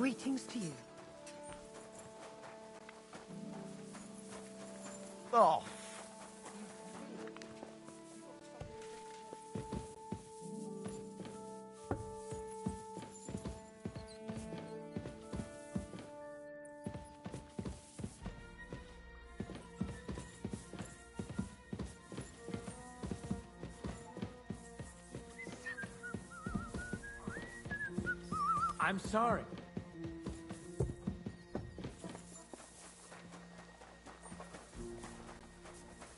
Greetings to you. Oh. I'm sorry.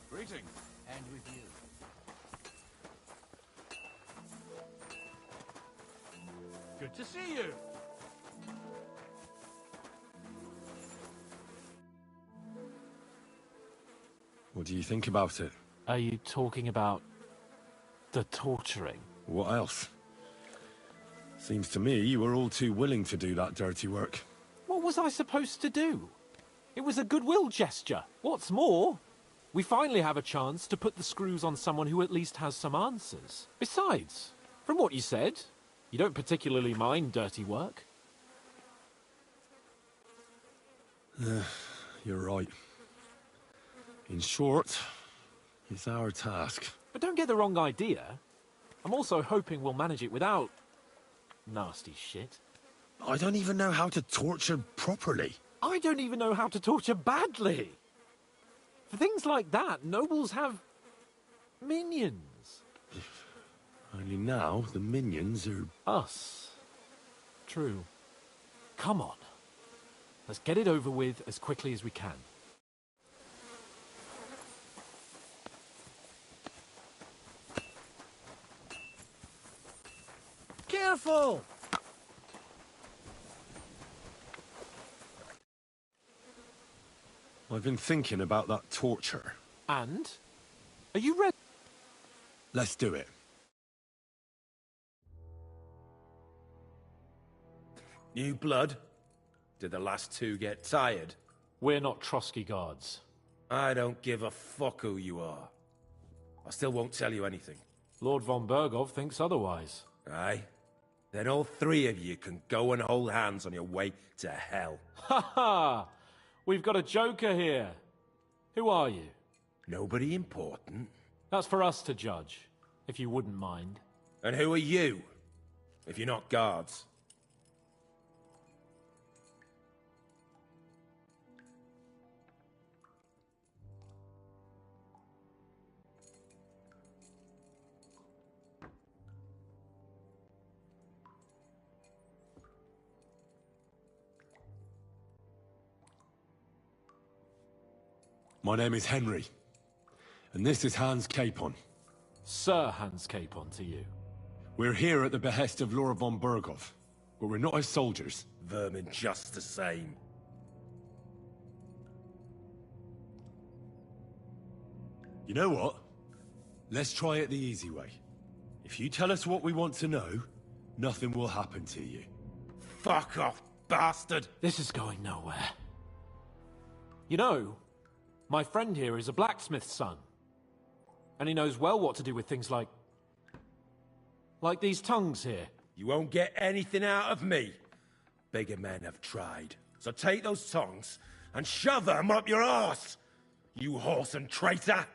Greetings. And with you. Good to see you. What do you think about it? Are you talking about the torturing? What else? Seems to me you were all too willing to do that dirty work. What was I supposed to do? It was a goodwill gesture. What's more, we finally have a chance to put the screws on someone who at least has some answers. Besides, from what you said, you don't particularly mind dirty work. You're right. In short, it's our task. But don't get the wrong idea. I'm also hoping we'll manage it without nasty shit. I don't even know how to torture properly. I don't even know how to torture badly. For things like that, nobles have minions. Only now the minions are... Us. True. Come on. Let's get it over with as quickly as we can. Careful! I've been thinking about that torture. And? Are you ready? Let's do it. New blood? Did the last two get tired? We're not Trotsky guards. I don't give a fuck who you are. I still won't tell you anything. Lord von Bergov thinks otherwise. Aye? Then all three of you can go and hold hands on your way to hell. Ha ha! We've got a joker here. Who are you? Nobody important. That's for us to judge, if you wouldn't mind. And who are you? If you're not guards. My name is Henry. And this is Hans Capon. Sir Hans Capon to you. We're here at the behest of Lord von Bergov, but we're not his soldiers. Vermin just the same. You know what? Let's try it the easy way. If you tell us what we want to know, nothing will happen to you. Fuck off, bastard! This is going nowhere. You know, my friend here is a blacksmith's son. And he knows well what to do with things like these tongues here. You won't get anything out of me. Bigger men have tried. So take those tongs and shove them up your arse, you horse and traitor!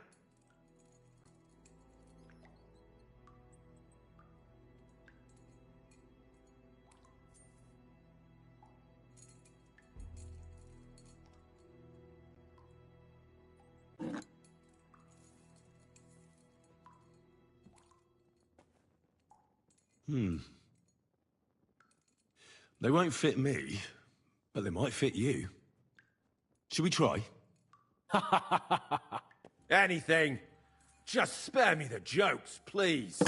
They won't fit me, but they might fit you. Should we try? Anything. Just spare me the jokes, please.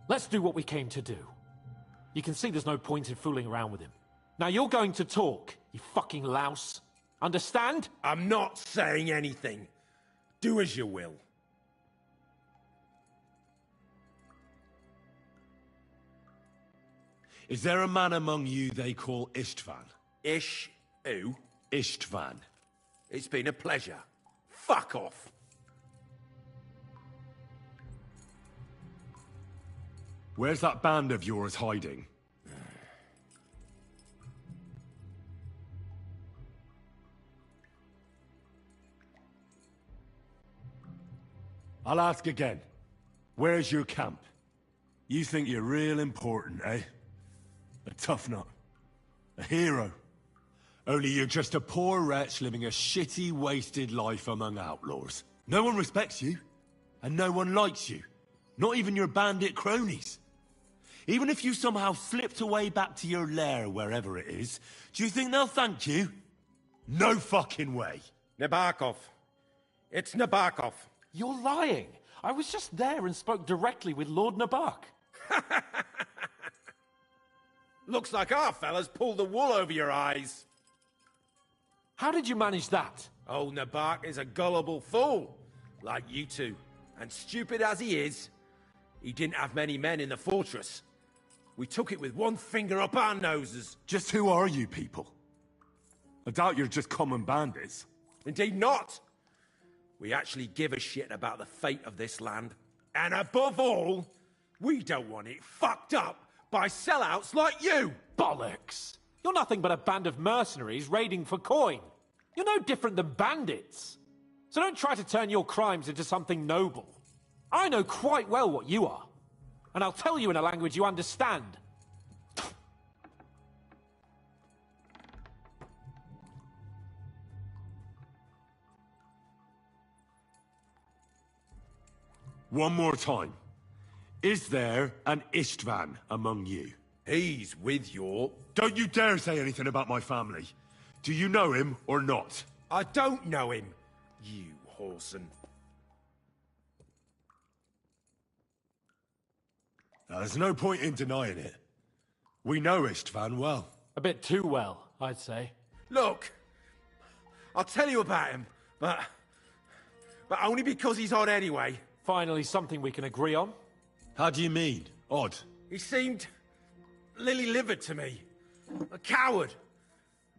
Let's do what we came to do. You can see there's no point in fooling around with him. Now you're going to talk, you fucking louse. Understand? I'm not saying anything. Do as you will. Is there a man among you they call Istvan? Ish who? Istvan. It's been a pleasure. Fuck off. Where's that band of yours hiding? I'll ask again. Where's your camp? You think you're real important, eh? A tough nut. A hero. Only you're just a poor wretch living a shitty, wasted life among outlaws. No one respects you, and no one likes you. Not even your bandit cronies. Even if you somehow slipped away back to your lair, wherever it is, do you think they'll thank you? No fucking way. Nabokov. It's Nabokov. You're lying. I was just there and spoke directly with Lord Nabok. Looks like our fellas pulled the wool over your eyes. How did you manage that? Old Nabok is a gullible fool, like you two. And stupid as he is, he didn't have many men in the fortress. We took it with one finger up our noses. Just who are you people? I doubt you're just common bandits. Indeed not. We actually give a shit about the fate of this land. And above all, we don't want it fucked up by sellouts like you! Bollocks! You're nothing but a band of mercenaries raiding for coin. You're no different than bandits. So don't try to turn your crimes into something noble. I know quite well what you are. And I'll tell you in a language you understand. One more time. Is there an Istvan among you? He's with your... Don't you dare say anything about my family. Do you know him or not? I don't know him, you whoreson. Now, there's no point in denying it. We know Istvan well. A bit too well, I'd say. Look, I'll tell you about him, but only because he's odd anyway. Finally, something we can agree on. How do you mean? Odd? He seemed lily-livered to me. A coward.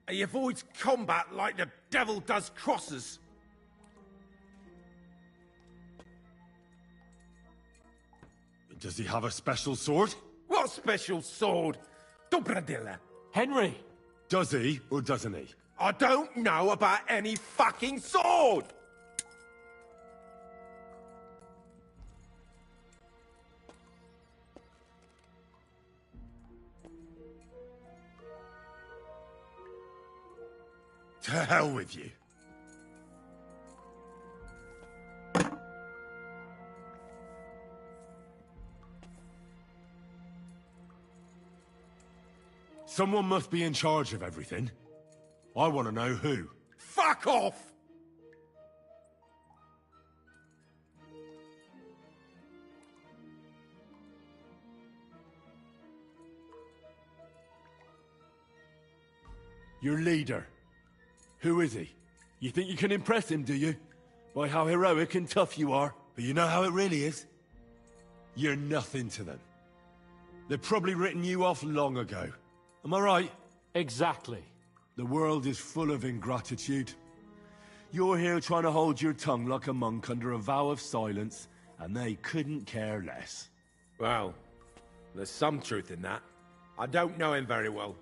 He avoids combat like the devil does crosses. Does he have a special sword? What special sword? Dobradilla. Henry! Does he or doesn't he? I don't know about any fucking sword! To hell with you. Someone must be in charge of everything. I want to know who. Fuck off! Your leader. Who is he? You think you can impress him, do you? By how heroic and tough you are. But you know how it really is? You're nothing to them. They've probably written you off long ago. Am I right? Exactly. The world is full of ingratitude. You're here trying to hold your tongue like a monk under a vow of silence, and they couldn't care less. Well, there's some truth in that. I don't know him very well.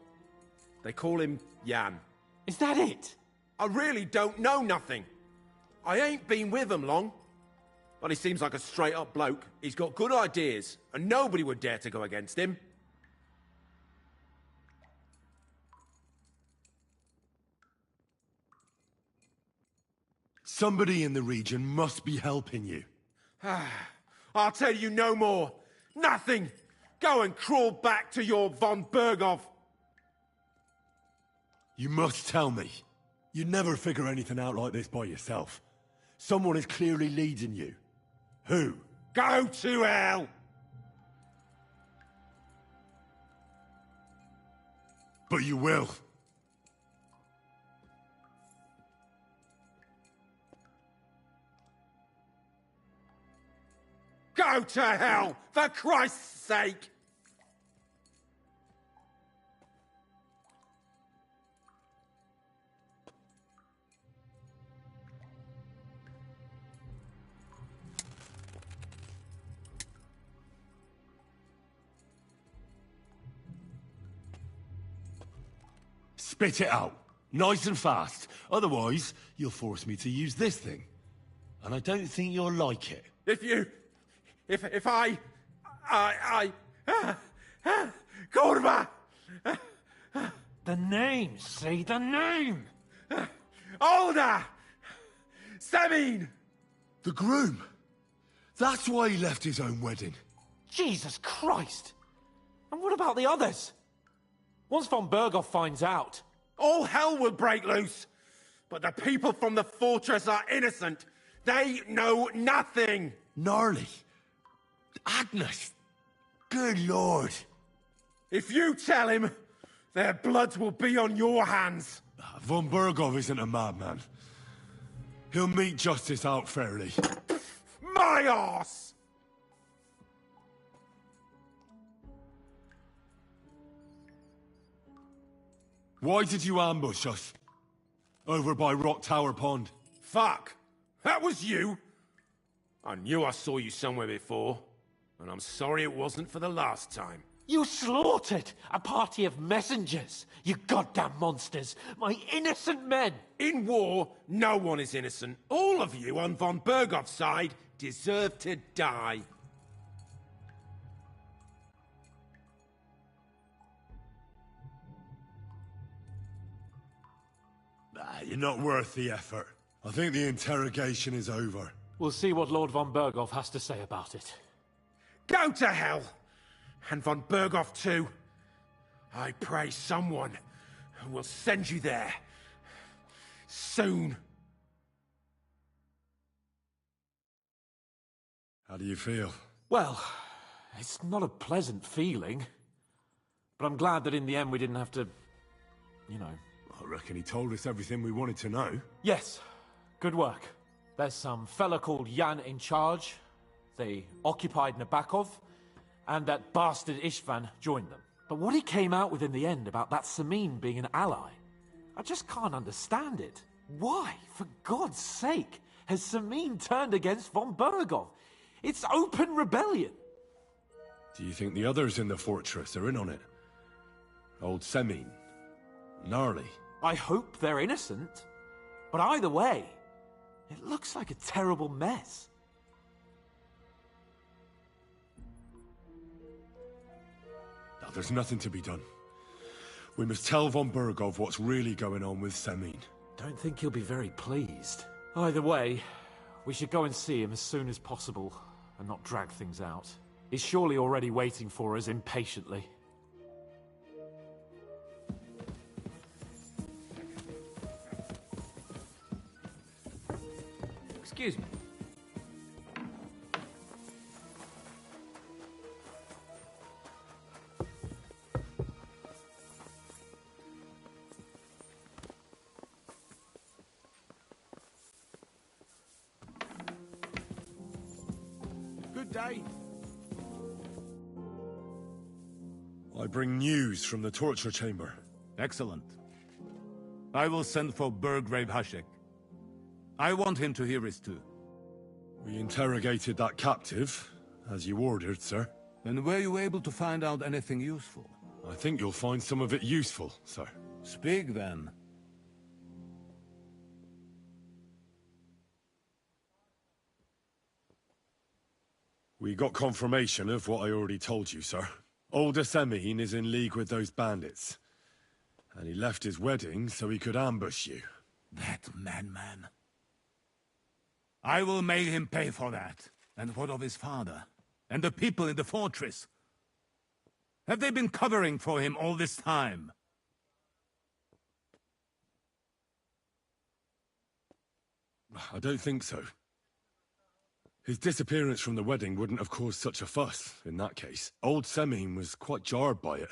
They call him Jan. Is that it? I really don't know nothing. I ain't been with him long. But he seems like a straight-up bloke. He's got good ideas, and nobody would dare to go against him. Somebody in the region must be helping you. I'll tell you no more. Nothing. Go and crawl back to your von Berghoff. You must tell me. You'd never figure anything out like this by yourself. Someone is clearly leading you. Who? Go to hell! But you will. Go to hell, for Christ's sake! Spit it out. Nice and fast. Otherwise, you'll force me to use this thing. And I don't think you'll like it. If I... Korva! The name, say the name! Alda! Semin! The groom. That's why he left his own wedding. Jesus Christ! And what about the others? Once von Berghoff finds out... All hell will break loose! But the people from the fortress are innocent! They know nothing! Gnarly. Agnes. Good lord. If you tell him, their bloods will be on your hands! Von Berghoff isn't a madman. He'll meet justice out fairly. My arse! Why did you ambush us? Over by Rock Tower Pond. Fuck! That was you? I knew I saw you somewhere before, and I'm sorry it wasn't for the last time. You slaughtered a party of messengers, you goddamn monsters! My innocent men! In war, no one is innocent. All of you on von Berghoff's side deserve to die. You're not worth the effort. I think the interrogation is over. We'll see what Lord von Berghoff has to say about it. Go to hell! And von Berghoff too. I pray someone will send you there. Soon. How do you feel? Well, it's not a pleasant feeling. But I'm glad that in the end we didn't have to... you know... I reckon he told us everything we wanted to know. Yes, good work. There's some fella called Jan in charge. They occupied Nabokov, and that bastard Istvan joined them. But what he came out with in the end about that Semin being an ally, I just can't understand it. Why, for God's sake, has Semin turned against von Berghoff? It's open rebellion. Do you think the others in the fortress are in on it? Old Semin? Gnarly? I hope they're innocent. But either way, it looks like a terrible mess. Now, there's nothing to be done. We must tell von Berghoff what's really going on with Semin. Don't think he'll be very pleased. Either way, we should go and see him as soon as possible and not drag things out. He's surely already waiting for us impatiently. Excuse me. Good day. I bring news from the torture chamber. Excellent. I will send for Burgrave Hashek. I want him to hear it too. We interrogated that captive, as you ordered, sir. And were you able to find out anything useful? I think you'll find some of it useful, sir. Speak then. We got confirmation of what I already told you, sir. Older Semin is in league with those bandits. And he left his wedding so he could ambush you. That madman. I will make him pay for that. And what of his father? And the people in the fortress? Have they been covering for him all this time? I don't think so. His disappearance from the wedding wouldn't have caused such a fuss, in that case. Old Semin was quite jarred by it.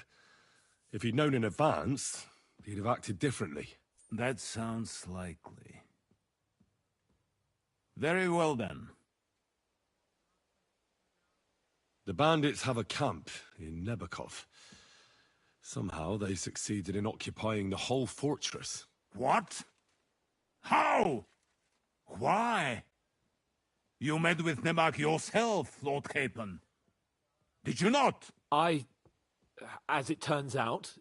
If he'd known in advance, he'd have acted differently. That sounds likely. Very well then. The bandits have a camp in Nabokov. Somehow they succeeded in occupying the whole fortress. What? How? Why? You met with Nemak yourself, Lord Capon. Did you not? As it turns out,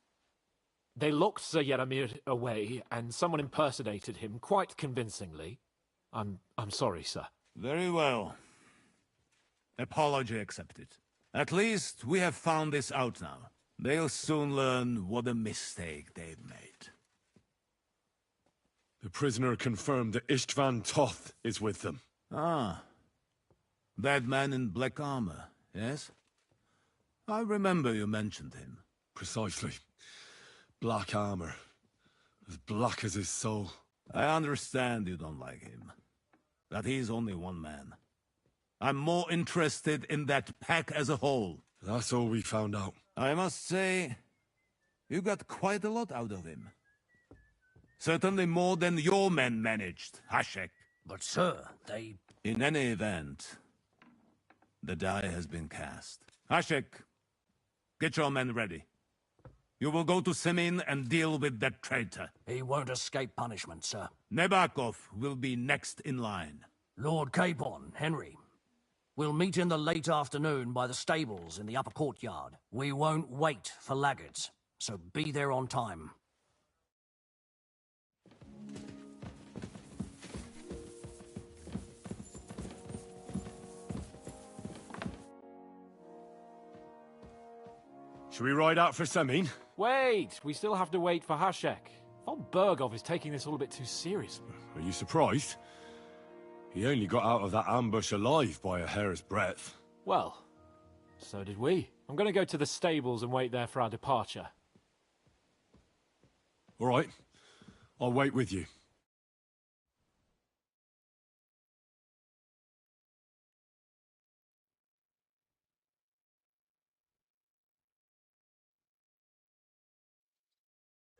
They locked Sir Yaramir away, and someone impersonated him quite convincingly. I'm sorry, sir. Very well. Apology accepted. At least we have found this out now. They'll soon learn what a mistake they've made. The prisoner confirmed that Istvan Toth is with them. Ah. That man in black armor, yes? I remember you mentioned him. Precisely. Black armor. As black as his soul. I understand you don't like him. But he's only one man. I'm more interested in that pack as a whole. That's all we found out. I must say, you got quite a lot out of him. Certainly more than your men managed, Hashek. But sir, they... In any event, the die has been cast. Hashek, get your men ready. You will go to Semin and deal with that traitor. He won't escape punishment, sir. Nebakov will be next in line. Lord Capon, Henry. We'll meet in the late afternoon by the stables in the upper courtyard. We won't wait for laggards, so be there on time. Should we ride out for Semin? Wait! We still have to wait for Hashek. Von Bergov is taking this all a bit too seriously. Are you surprised? He only got out of that ambush alive by a hair's breadth. Well, so did we. I'm going to go to the stables and wait there for our departure. All right. I'll wait with you.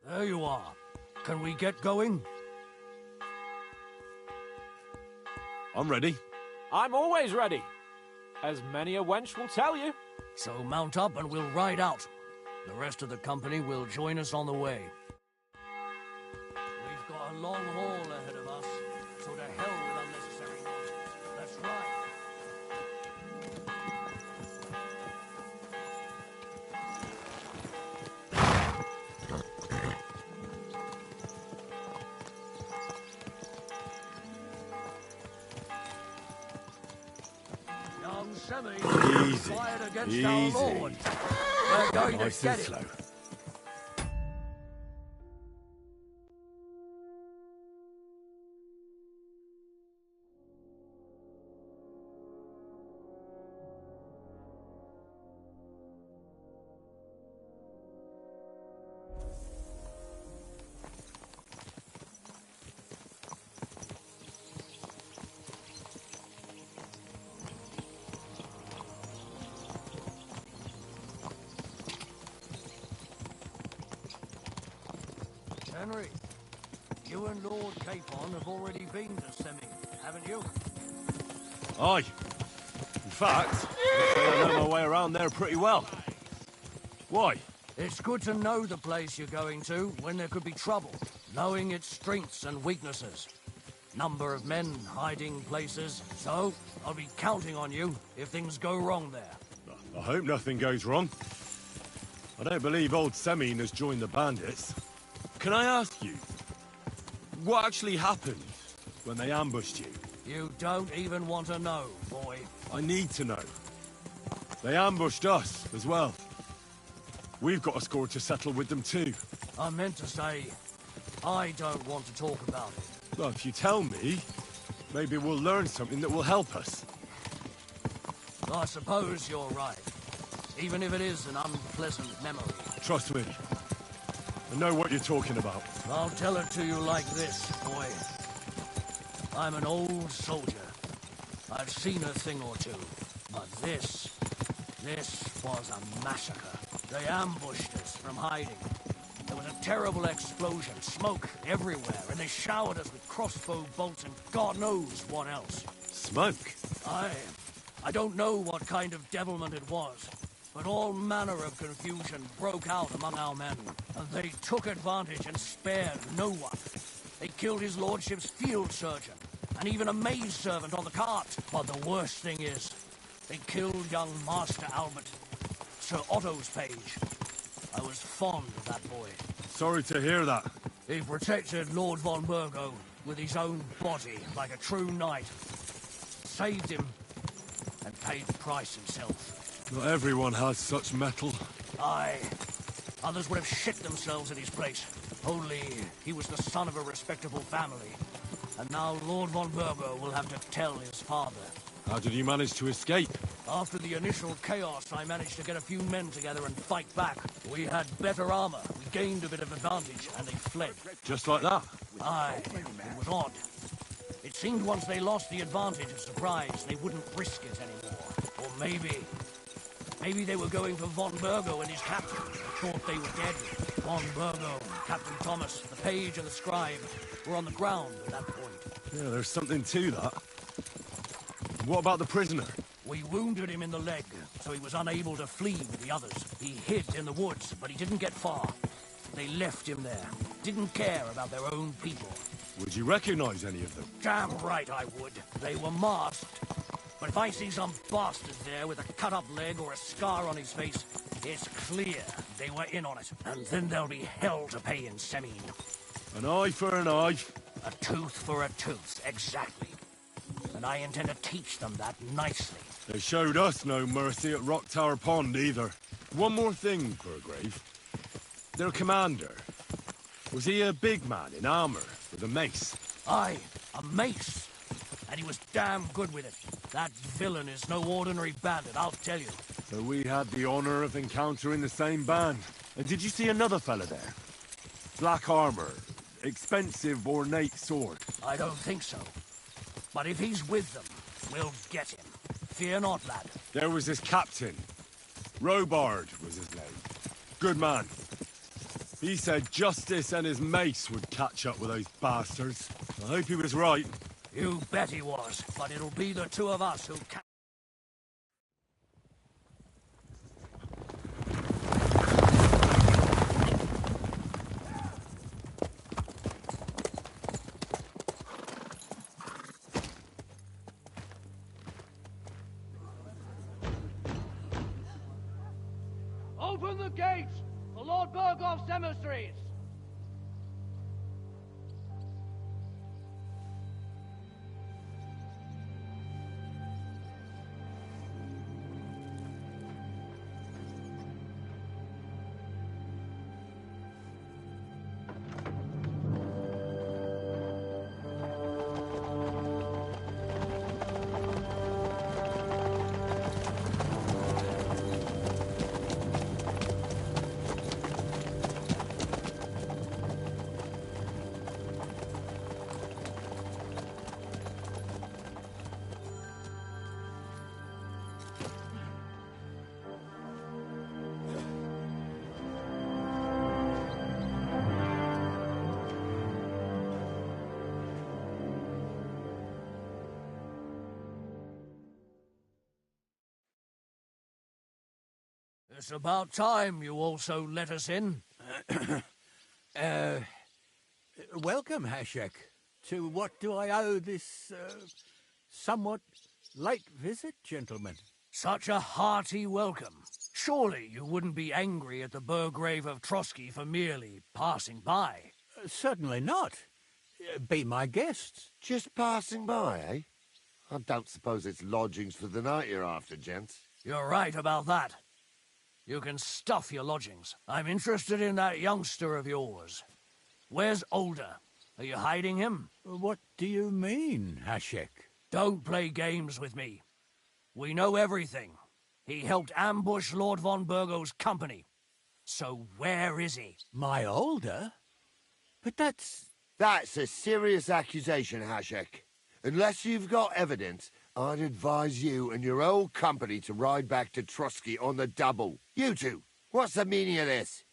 There you are. Can we get going? I'm ready. I'm always ready, as many a wench will tell you. So mount up and we'll ride out. The rest of the company will join us on the way. We've got a long haul ahead of us, so to hell with unnecessary noise. Let's ride. Young Semi, Easy. fired against Easy. our Lord. We're going Nice to and get it. slow. Henry, you and Lord Capon have already been to Semi, haven't you? Aye. In fact, I know my way around there pretty well. Why? It's good to know the place you're going to when there could be trouble, knowing its strengths and weaknesses. Number of men, hiding places, so I'll be counting on you if things go wrong there. I hope nothing goes wrong. I don't believe old Semin has joined the bandits. Can I ask you, what actually happened when they ambushed you? You don't even want to know, boy. I need to know. They ambushed us as well. We've got a score to settle with them too. I meant to say, I don't want to talk about it. Well, if you tell me, maybe we'll learn something that will help us. I suppose you're right, even if it is an unpleasant memory. Trust me. I know what you're talking about. I'll tell it to you like this, boy. I'm an old soldier. I've seen a thing or two. But this was a massacre. They ambushed us from hiding. There was a terrible explosion, smoke everywhere, and they showered us with crossbow bolts and God knows what else. Smoke? I don't know what kind of devilment it was, but all manner of confusion broke out among our men, and they took advantage and spared no one. They killed his lordship's field surgeon, and even a maid servant on the cart. But the worst thing is, they killed young Master Albert, Sir Otto's page. I was fond of that boy. Sorry to hear that. He protected Lord von Burgo with his own body like a true knight. Saved him and paid the price himself. Not everyone has such mettle. Aye. Others would have shit themselves in his place. Only he was the son of a respectable family. And now Lord von Burgo will have to tell his father. How did you manage to escape? After the initial chaos, I managed to get a few men together and fight back. We had better armor, we gained a bit of advantage, and they fled. Just like that? Aye, it was odd. It seemed once they lost the advantage of surprise, they wouldn't risk it anymore. Or maybe they were going for von Burgo and his captain. They thought they were dead. Von Burgo, Captain Thomas, the page and the scribe were on the ground at that point. Yeah, there's something to that. What about the prisoner? We wounded him in the leg, so he was unable to flee with the others. He hid in the woods, but he didn't get far. They left him there. Didn't care about their own people. Would you recognize any of them? Damn right I would. They were masked. But if I see some bastard there with a cut-up leg or a scar on his face, it's clear they were in on it. And then there'll be hell to pay in Semine. An eye for an eye. A tooth for a tooth, exactly. And I intend to teach them that nicely. They showed us no mercy at Rock Tower Pond either. One more thing, Burgrave. Their commander. Was he a big man in armor with a mace? Aye, a mace. And he was damn good with it. That villain is no ordinary bandit, I'll tell you. So we had the honor of encountering the same band. And did you see another fella there? Black armor, expensive ornate sword. I don't think so. But if he's with them, we'll get him. Fear not, lad. There was his captain. Robard was his name. Good man. He said justice and his mace would catch up with those bastards. I hope he was right. You bet he was, but it'll be the two of us who can. Open the gates for Lord Burgov's emissaries! It's about time you also let us in. Welcome, Hashek. To what do I owe this, somewhat late visit, gentlemen? Such a hearty welcome. Surely you wouldn't be angry at the Burgrave of Trotsky for merely passing by. Certainly not. Be my guests. Just passing by, eh? I don't suppose it's lodgings for the night you're after, gents. You're right about that. You can stuff your lodgings. I'm interested in that youngster of yours. Where's Older? Are you hiding him? What do you mean, Hashek? Don't play games with me. We know everything. He helped ambush Lord von Burgo's company. So where is he? My Older? But that's... That's a serious accusation, Hashek. Unless you've got evidence, I'd advise you and your old company to ride back to Trotsky on the double. You two, what's the meaning of this?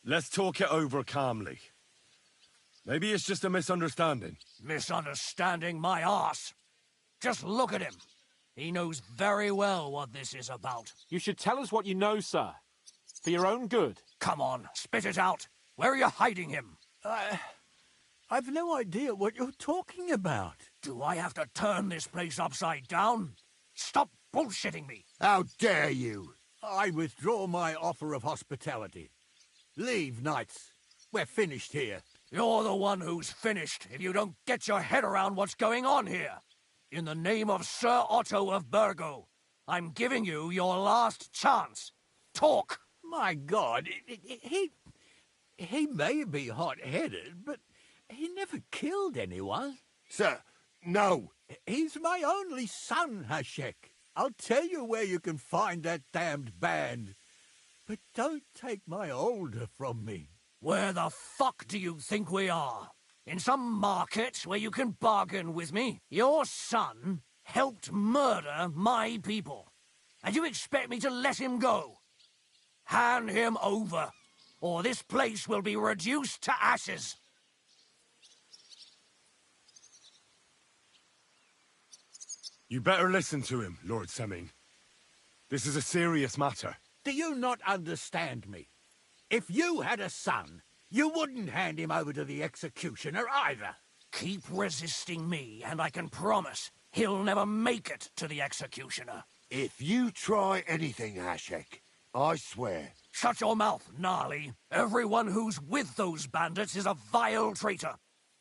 Let's talk it over calmly. Maybe it's just a misunderstanding. Misunderstanding my arse. Just look at him. He knows very well what this is about. You should tell us what you know, sir. For your own good. Come on, spit it out. Where are you hiding him? I've no idea what you're talking about. Do I have to turn this place upside down? Stop bullshitting me! How dare you? I withdraw my offer of hospitality. Leave, knights. We're finished here. You're the one who's finished if you don't get your head around what's going on here. In the name of Sir Otto of Burgo, I'm giving you your last chance. Talk! My God, he may be hot-headed, but he never killed anyone. Sir, no. He's my only son, Hashek. I'll tell you where you can find that damned band. But don't take my older from me. Where the fuck do you think we are? In some market where you can bargain with me? Your son helped murder my people. And you expect me to let him go? Hand him over, or this place will be reduced to ashes. You better listen to him, Lord Seming. This is a serious matter. Do you not understand me? If you had a son, you wouldn't hand him over to the executioner either. Keep resisting me, and I can promise he'll never make it to the executioner. If you try anything, Hashek, I swear. Shut your mouth, Gnarly. Everyone who's with those bandits is a vile traitor.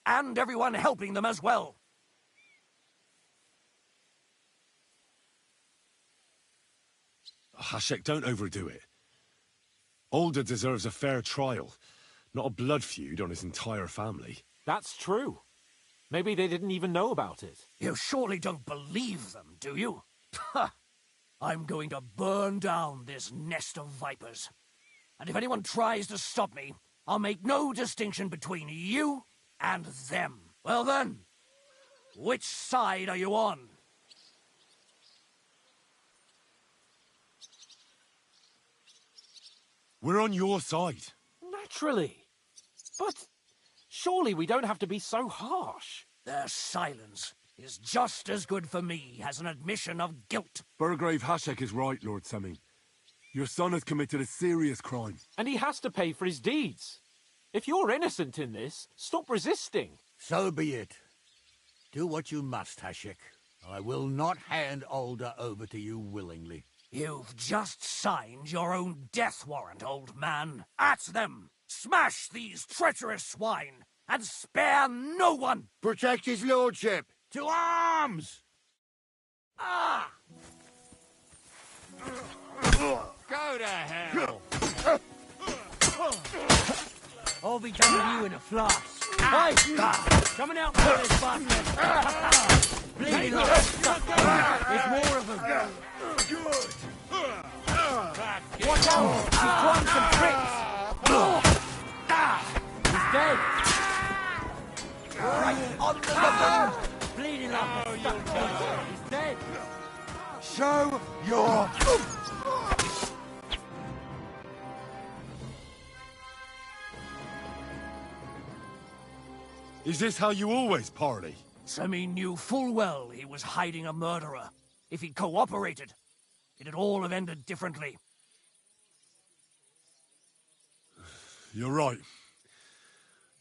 And everyone helping them as well. Hashek, don't overdo it. Older deserves a fair trial, not a blood feud on his entire family. That's true. Maybe they didn't even know about it. You surely don't believe them, do you? Ha! I'm going to burn down this nest of vipers. And if anyone tries to stop me, I'll make no distinction between you and them. Well then, which side are you on? We're on your side. Naturally. But surely we don't have to be so harsh. Their silence is just as good for me as an admission of guilt. Burgrave Hashek is right, Lord Seming. Your son has committed a serious crime. And he has to pay for his deeds. If you're innocent in this, stop resisting. So be it. Do what you must, Hashek. I will not hand Older over to you willingly. You've just signed your own death warrant, old man. At them! Smash these treacherous swine, and spare no one! Protect his lordship. To arms! Ah! Go to hell! I'll be done with you in a flash. Hey! Coming out for this bastard! Bleeding like sucker! There's more of them! Watch out! He's trying some tricks! He's dead! Right on the button! Bleeding like a sucker! He's dead! Show your... Is this how you always parley? Seming knew full well he was hiding a murderer. If he'd cooperated, it'd all have ended differently. You're right.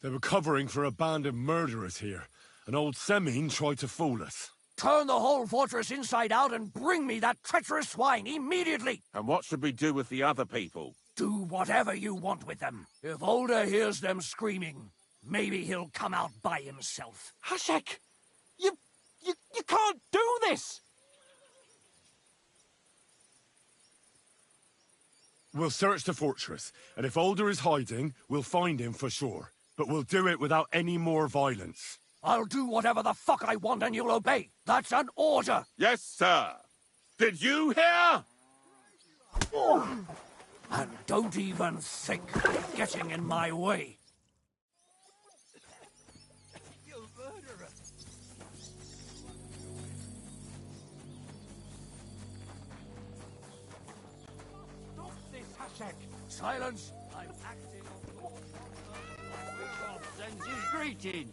They were covering for a band of murderers here, and old Seming tried to fool us. Turn the whole fortress inside out and bring me that treacherous swine immediately! And what should we do with the other people? Do whatever you want with them. If Older hears them screaming, maybe he'll come out by himself. Hashek! You can't do this! We'll search the fortress, and if Older is hiding, we'll find him for sure. But we'll do it without any more violence. I'll do whatever the fuck I want and you'll obey. That's an order! Yes, sir. Did you hear? And don't even think of getting in my way. You murderer! Stop this, Hashek! Silence! I'm acting on... Sends his greetings.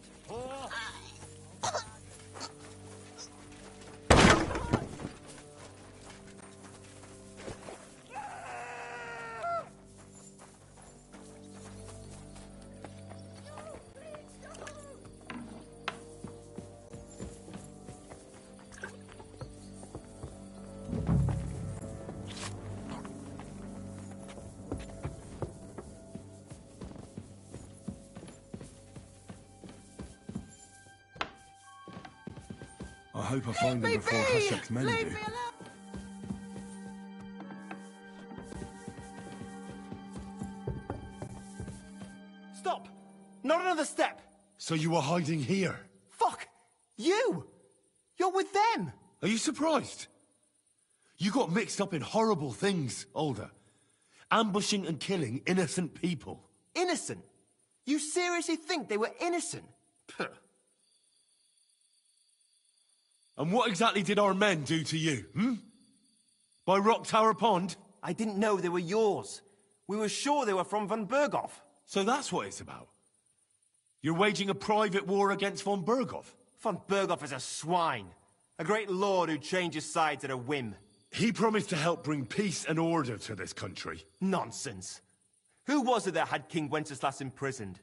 I hope I find them before Hashek's men do. Stop! Not another step! So you were hiding here? Fuck! You! You're with them! Are you surprised? You got mixed up in horrible things, Alder. Ambushing and killing innocent people. Innocent? You seriously think they were innocent? Puh. And what exactly did our men do to you, By Rock Tower Pond? I didn't know they were yours. We were sure they were from von Berghoff. So that's what it's about. You're waging a private war against von Berghoff. Von Berghoff is a swine. A great lord who changes sides at a whim. He promised to help bring peace and order to this country. Nonsense. Who was it that had King Wenceslas imprisoned?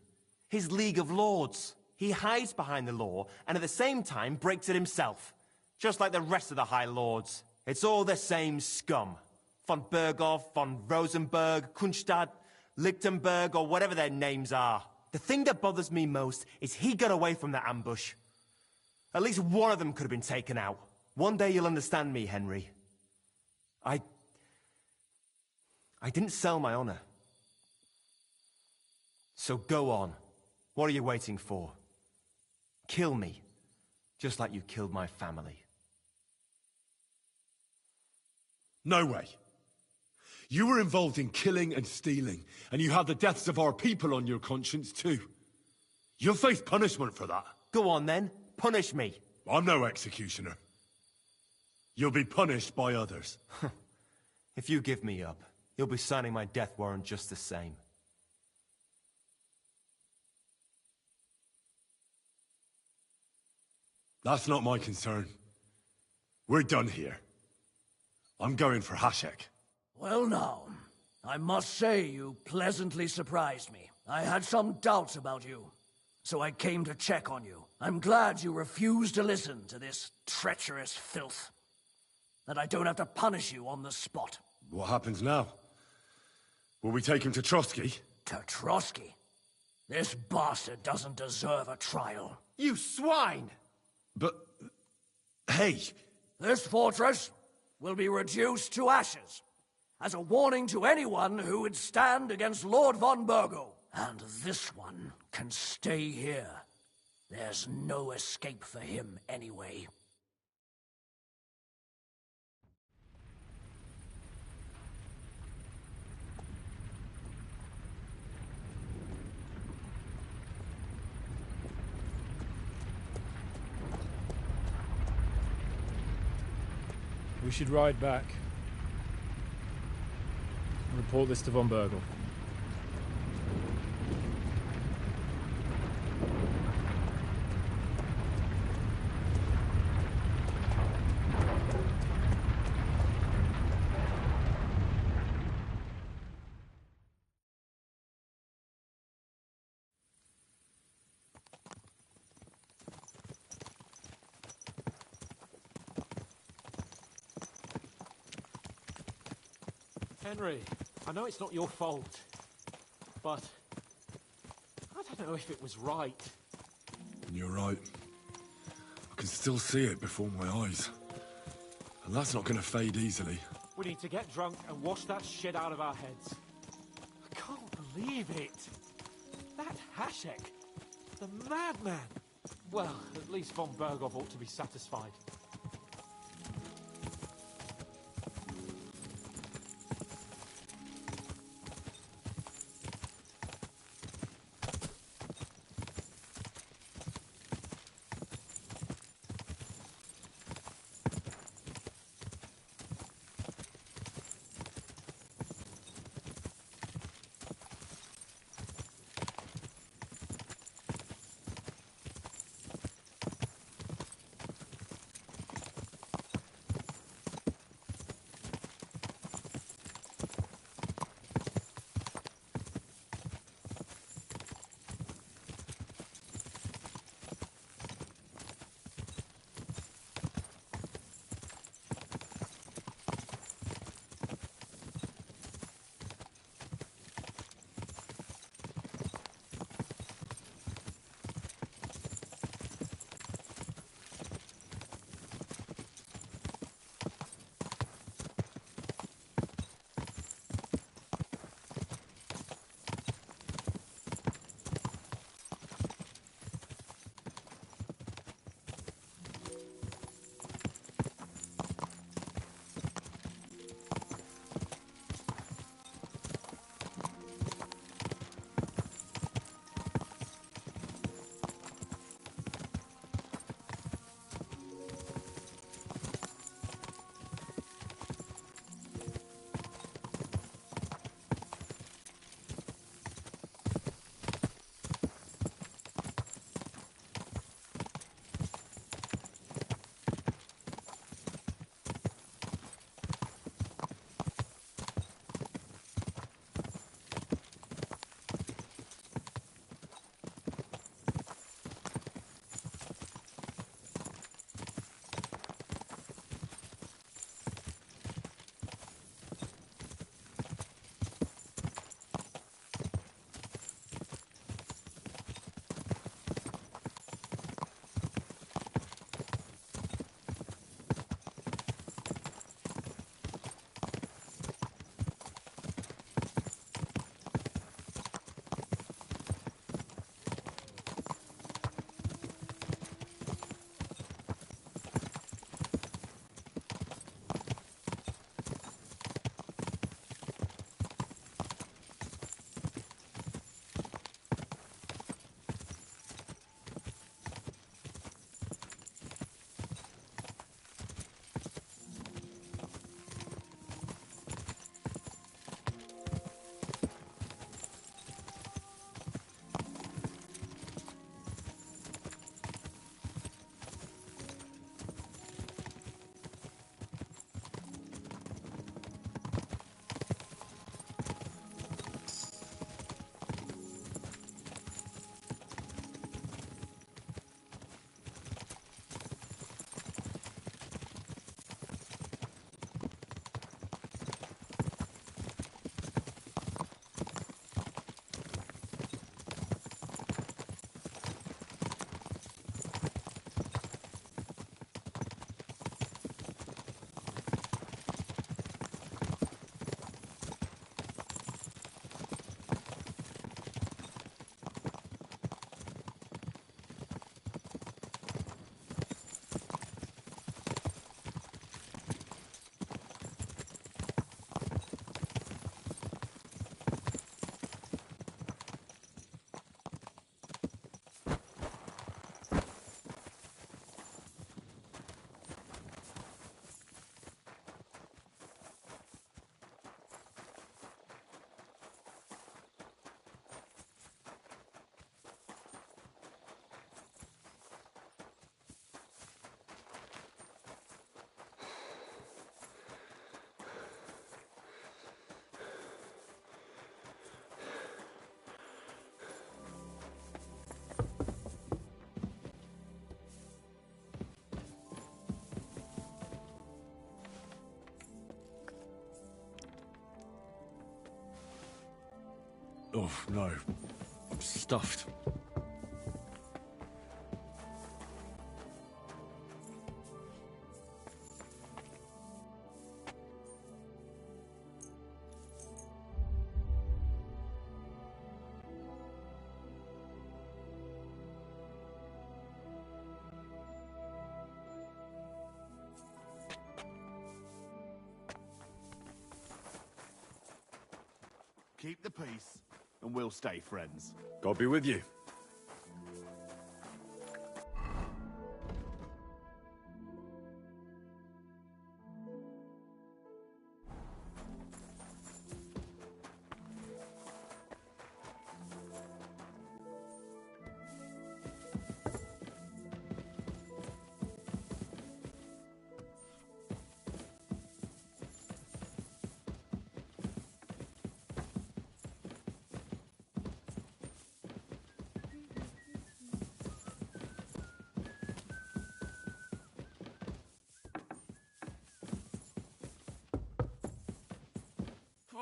His League of Lords. He hides behind the law, and at the same time breaks it himself. Just like the rest of the High Lords. It's all the same scum. Von Berghoff, von Rosenberg, Kunstadt, Lichtenberg, or whatever their names are. The thing that bothers me most is he got away from the ambush. At least one of them could have been taken out. One day you'll understand me, Henry. I didn't sell my honor. So go on. What are you waiting for? Kill me, just like you killed my family. No way. You were involved in killing and stealing, and you have the deaths of our people on your conscience too. You'll face punishment for that. Go on then, punish me. I'm no executioner. You'll be punished by others. If you give me up, you'll be signing my death warrant just the same. That's not my concern. We're done here. I'm going for Hashek. Well now, I must say you pleasantly surprised me. I had some doubts about you, so I came to check on you. I'm glad you refused to listen to this treacherous filth. That I don't have to punish you on the spot. What happens now? Will we take him to Trotsky? To Trotsky? This bastard doesn't deserve a trial. You swine! But... hey! This fortress will be reduced to ashes, as a warning to anyone who would stand against Lord von Bergo. And this one can stay here. There's no escape for him anyway. We should ride back and report this to von Bergel. Henry, I know it's not your fault, but I don't know if it was right. You're right. I can still see it before my eyes. And that's not gonna fade easily. We need to get drunk and wash that shit out of our heads. I can't believe it. That Hashek, the madman. Well, at least von Berghoff ought to be satisfied. Oh, no. I'm stuffed. Keep the peace, and we'll stay friends. God be with you.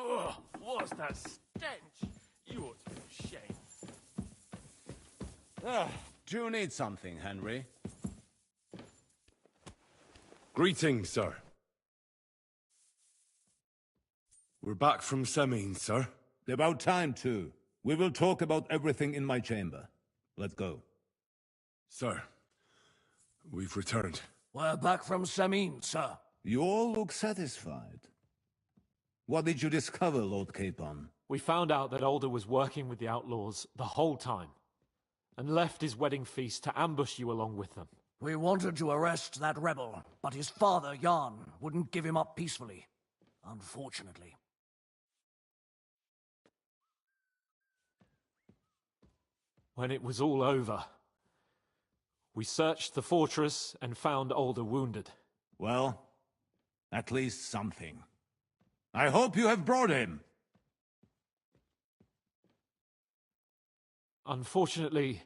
Ugh, what's that stench? You ought to be ashamed. Do you need something, Henry? Greetings, sir. We're back from Semin, sir. About time, too. We will talk about everything in my chamber. Let's go. Sir, we've returned. We're back from Semin, sir. You all look satisfied. What did you discover, Lord Capon? We found out that Alder was working with the outlaws the whole time, and left his wedding feast to ambush you along with them. We wanted to arrest that rebel, but his father, Jan, wouldn't give him up peacefully. Unfortunately. When it was all over, we searched the fortress and found Alder wounded. Well, at least something. I hope you have brought him. Unfortunately,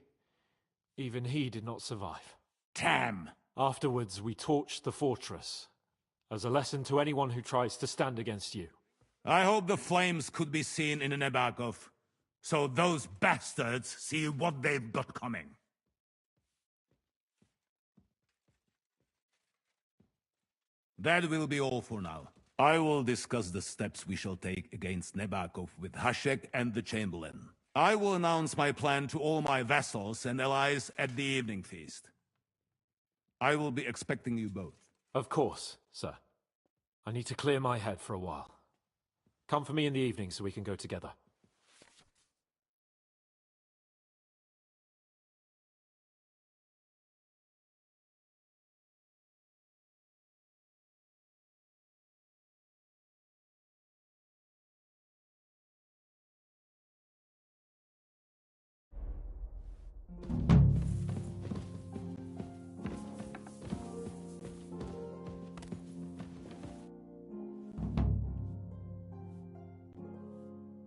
even he did not survive. Damn! Afterwards, we torched the fortress, as a lesson to anyone who tries to stand against you. I hope the flames could be seen in Nebakov, so those bastards see what they've got coming. That will be all for now. I will discuss the steps we shall take against Nebakov with Hashek and the Chamberlain. I will announce my plan to all my vassals and allies at the evening feast. I will be expecting you both. Of course, sir. I need to clear my head for a while. Come for me in the evening so we can go together.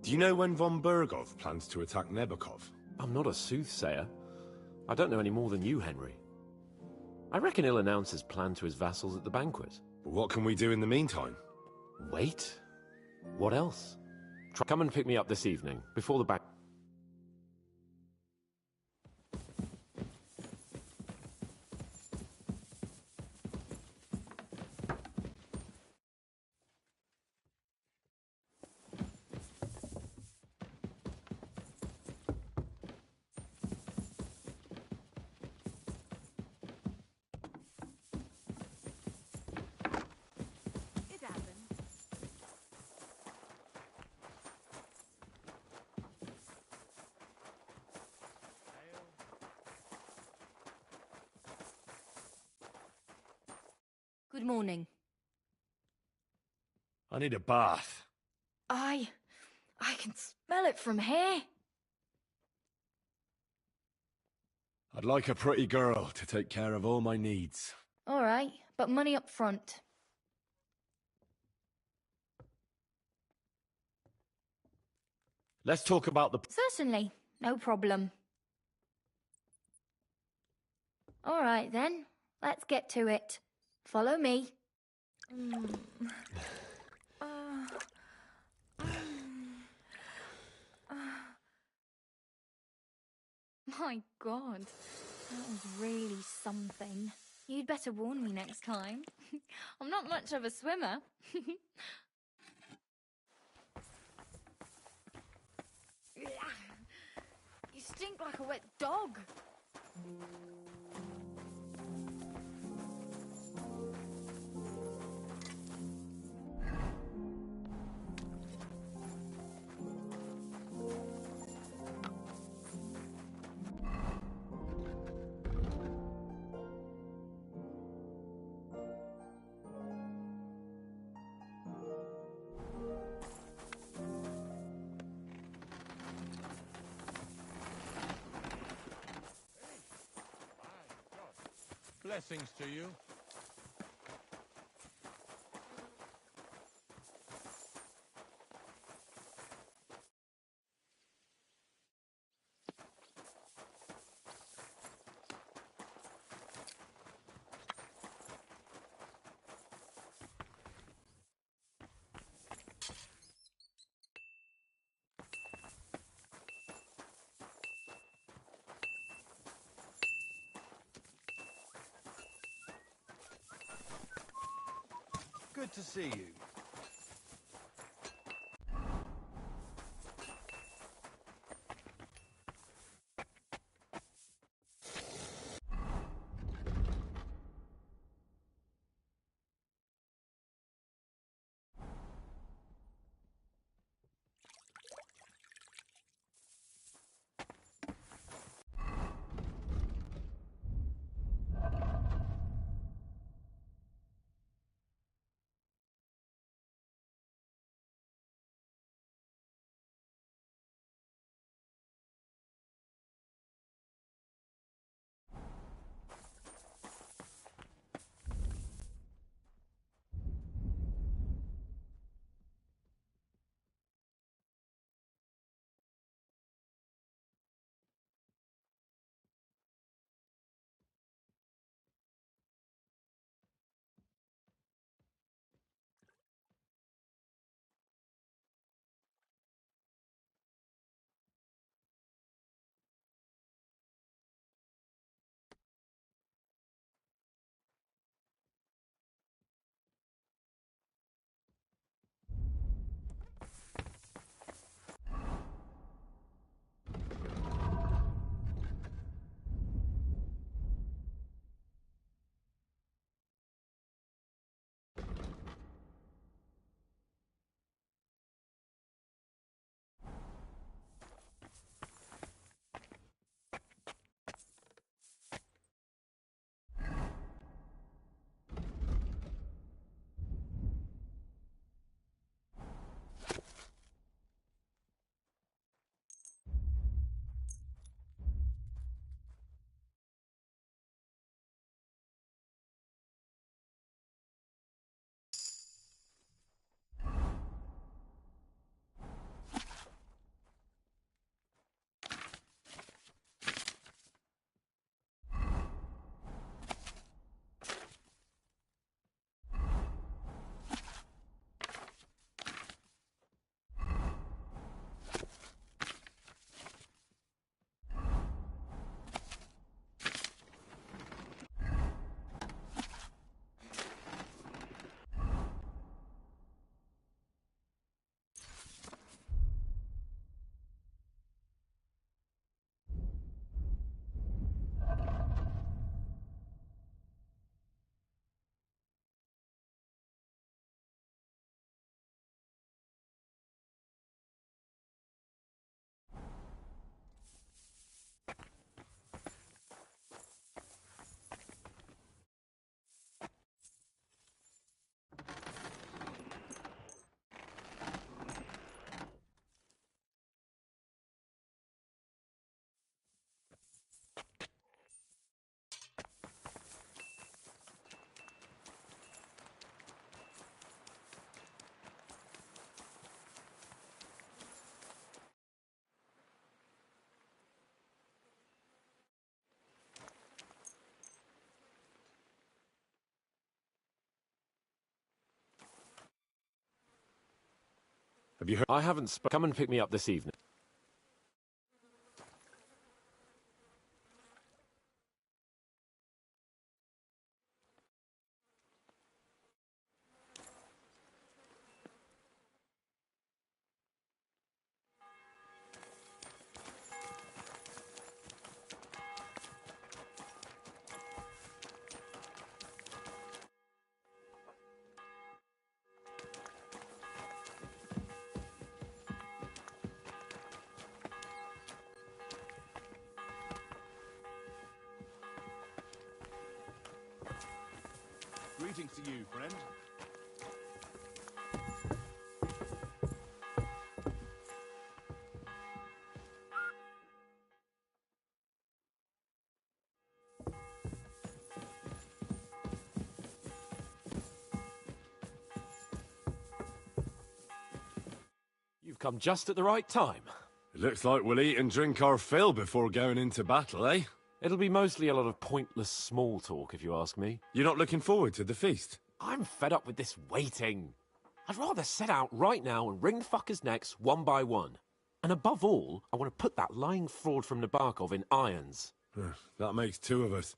Do you know when von Bergov plans to attack Nebakov? I'm not a soothsayer. I don't know any more than you, Henry. I reckon he'll announce his plan to his vassals at the banquet. But what can we do in the meantime? Wait? What else? Come and pick me up this evening, before the banquet. Good morning. I need a bath. I can smell it from here. I'd like a pretty girl to take care of all my needs. All right, but money up front. Let's talk about the... Certainly, no problem. All right then, let's get to it. Follow me. My God, that was really something. You'd better warn me next time. I'm not much of a swimmer. You stink like a wet dog. Blessings to you. Good to see you. Have you heard? I haven't come and pick me up this evening. Greetings to you, friend. You've come just at the right time. It looks like we'll eat and drink our fill before going into battle, eh? It'll be mostly a lot of pointless small talk, if you ask me. You're not looking forward to the feast? I'm fed up with this waiting. I'd rather set out right now and wring the fuckers' necks one by one. And above all, I want to put that lying fraud from Nabokov in irons. That makes two of us.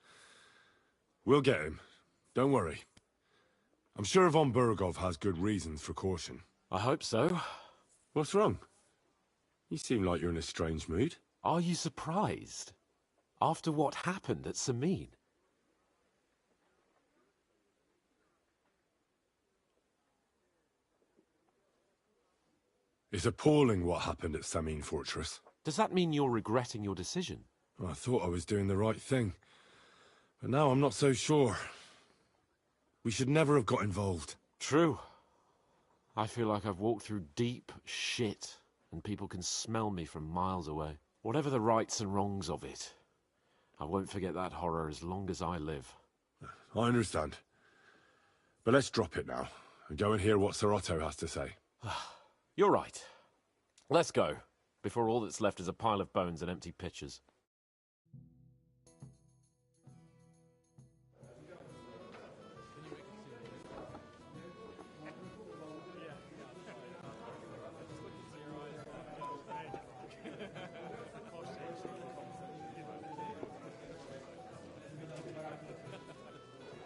We'll get him. Don't worry. I'm sure Von Burgov has good reasons for caution. I hope so. What's wrong? You seem like you're in a strange mood. Are you surprised? After what happened at Samin? It's appalling what happened at Samin Fortress. Does that mean you're regretting your decision? I thought I was doing the right thing. But now I'm not so sure. We should never have got involved. True. I feel like I've walked through deep shit, and people can smell me from miles away. Whatever the rights and wrongs of it, I won't forget that horror as long as I live. I understand. But let's drop it now, and go and hear what Sir Otto has to say. You're right. Let's go, before all that's left is a pile of bones and empty pitchers.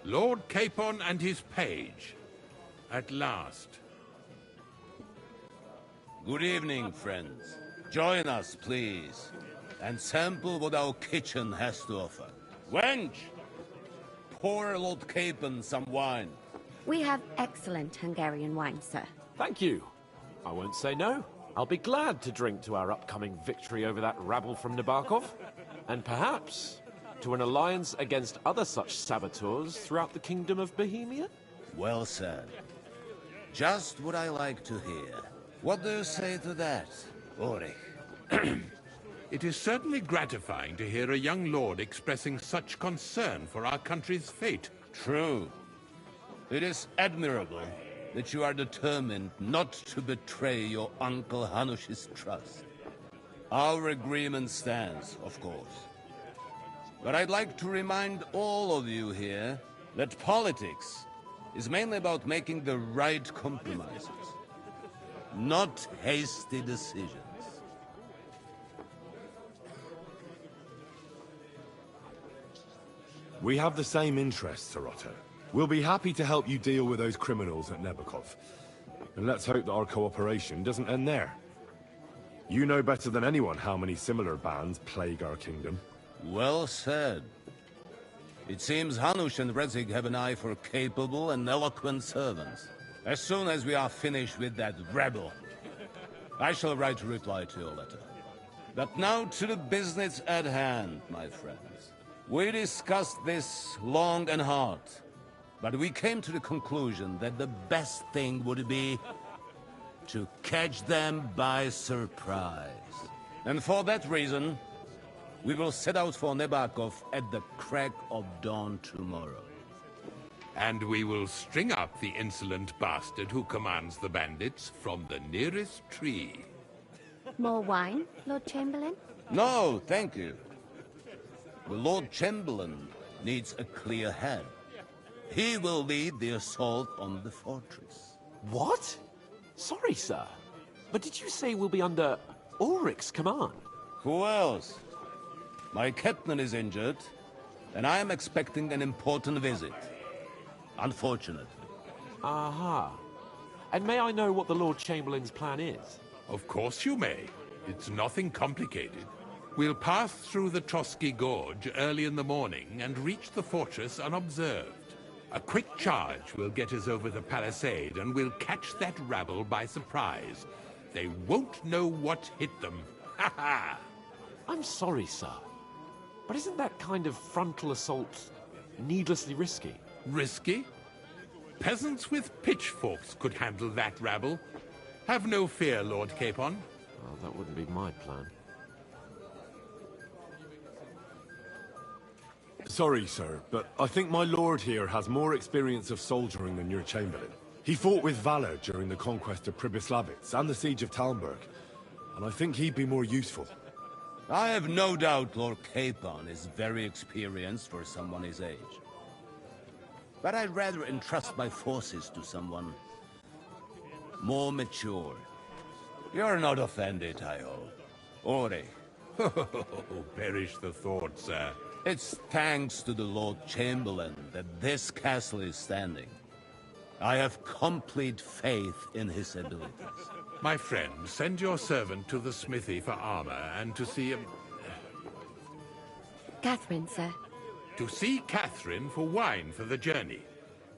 Lord Capon and his page. At last. Good evening, friends. Join us, please, and sample what our kitchen has to offer. Wench, pour Lord Capon some wine. We have excellent Hungarian wine, sir. Thank you. I won't say no. I'll be glad to drink to our upcoming victory over that rabble from Nabokov, and perhaps to an alliance against other such saboteurs throughout the Kingdom of Bohemia? Well said. Just what I like to hear. What do you say to that, Ulrich? It is certainly gratifying to hear a young lord expressing such concern for our country's fate. True. It is admirable that you are determined not to betray your Uncle Hanush's trust. Our agreement stands, of course. But I'd like to remind all of you here that politics is mainly about making the right compromises, not hasty decisions. We have the same interests, Sir Otto. We'll be happy to help you deal with those criminals at Nebokov. And let's hope that our cooperation doesn't end there. You know better than anyone how many similar bands plague our kingdom. Well said. It seems Hanush and Rezig have an eye for capable and eloquent servants. As soon as we are finished with that rebel, I shall write a reply to your letter. But now to the business at hand, my friends. We discussed this long and hard, but we came to the conclusion that the best thing would be to catch them by surprise. And for that reason, we will set out for Nabokov at the crack of dawn tomorrow. And we will string up the insolent bastard who commands the bandits from the nearest tree. More wine, Lord Chamberlain? No, thank you. The Lord Chamberlain needs a clear head. He will lead the assault on the fortress. What? Sorry, sir. But did you say we'll be under Ulrich's command? Who else? My captain is injured, and I am expecting an important visit. Unfortunately. Aha. And may I know what the Lord Chamberlain's plan is? Of course you may. It's nothing complicated. We'll pass through the Trotsky Gorge early in the morning and reach the fortress unobserved. A quick charge will get us over the palisade, and we'll catch that rabble by surprise. They won't know what hit them. Ha ha! I'm sorry, sir. But isn't that kind of frontal assault needlessly risky? Risky? peasants with pitchforks could handle that rabble. Have no fear, Lord Capon. Well, that wouldn't be my plan. Sorry, sir, but I think my lord here has more experience of soldiering than your chamberlain. He fought with valor during the conquest of Pribyslavitz and the siege of Talmberg, and I think he'd be more useful. I have no doubt Lord Capon is very experienced for someone his age. But I'd rather entrust my forces to someone more mature. You're not offended, I hope. Ori. Perish the thought, sir. It's thanks to the Lord Chamberlain that this castle is standing. I have complete faith in his abilities. My friend, send your servant to the smithy for armor and to see Catherine, sir. To see Catherine for wine for the journey.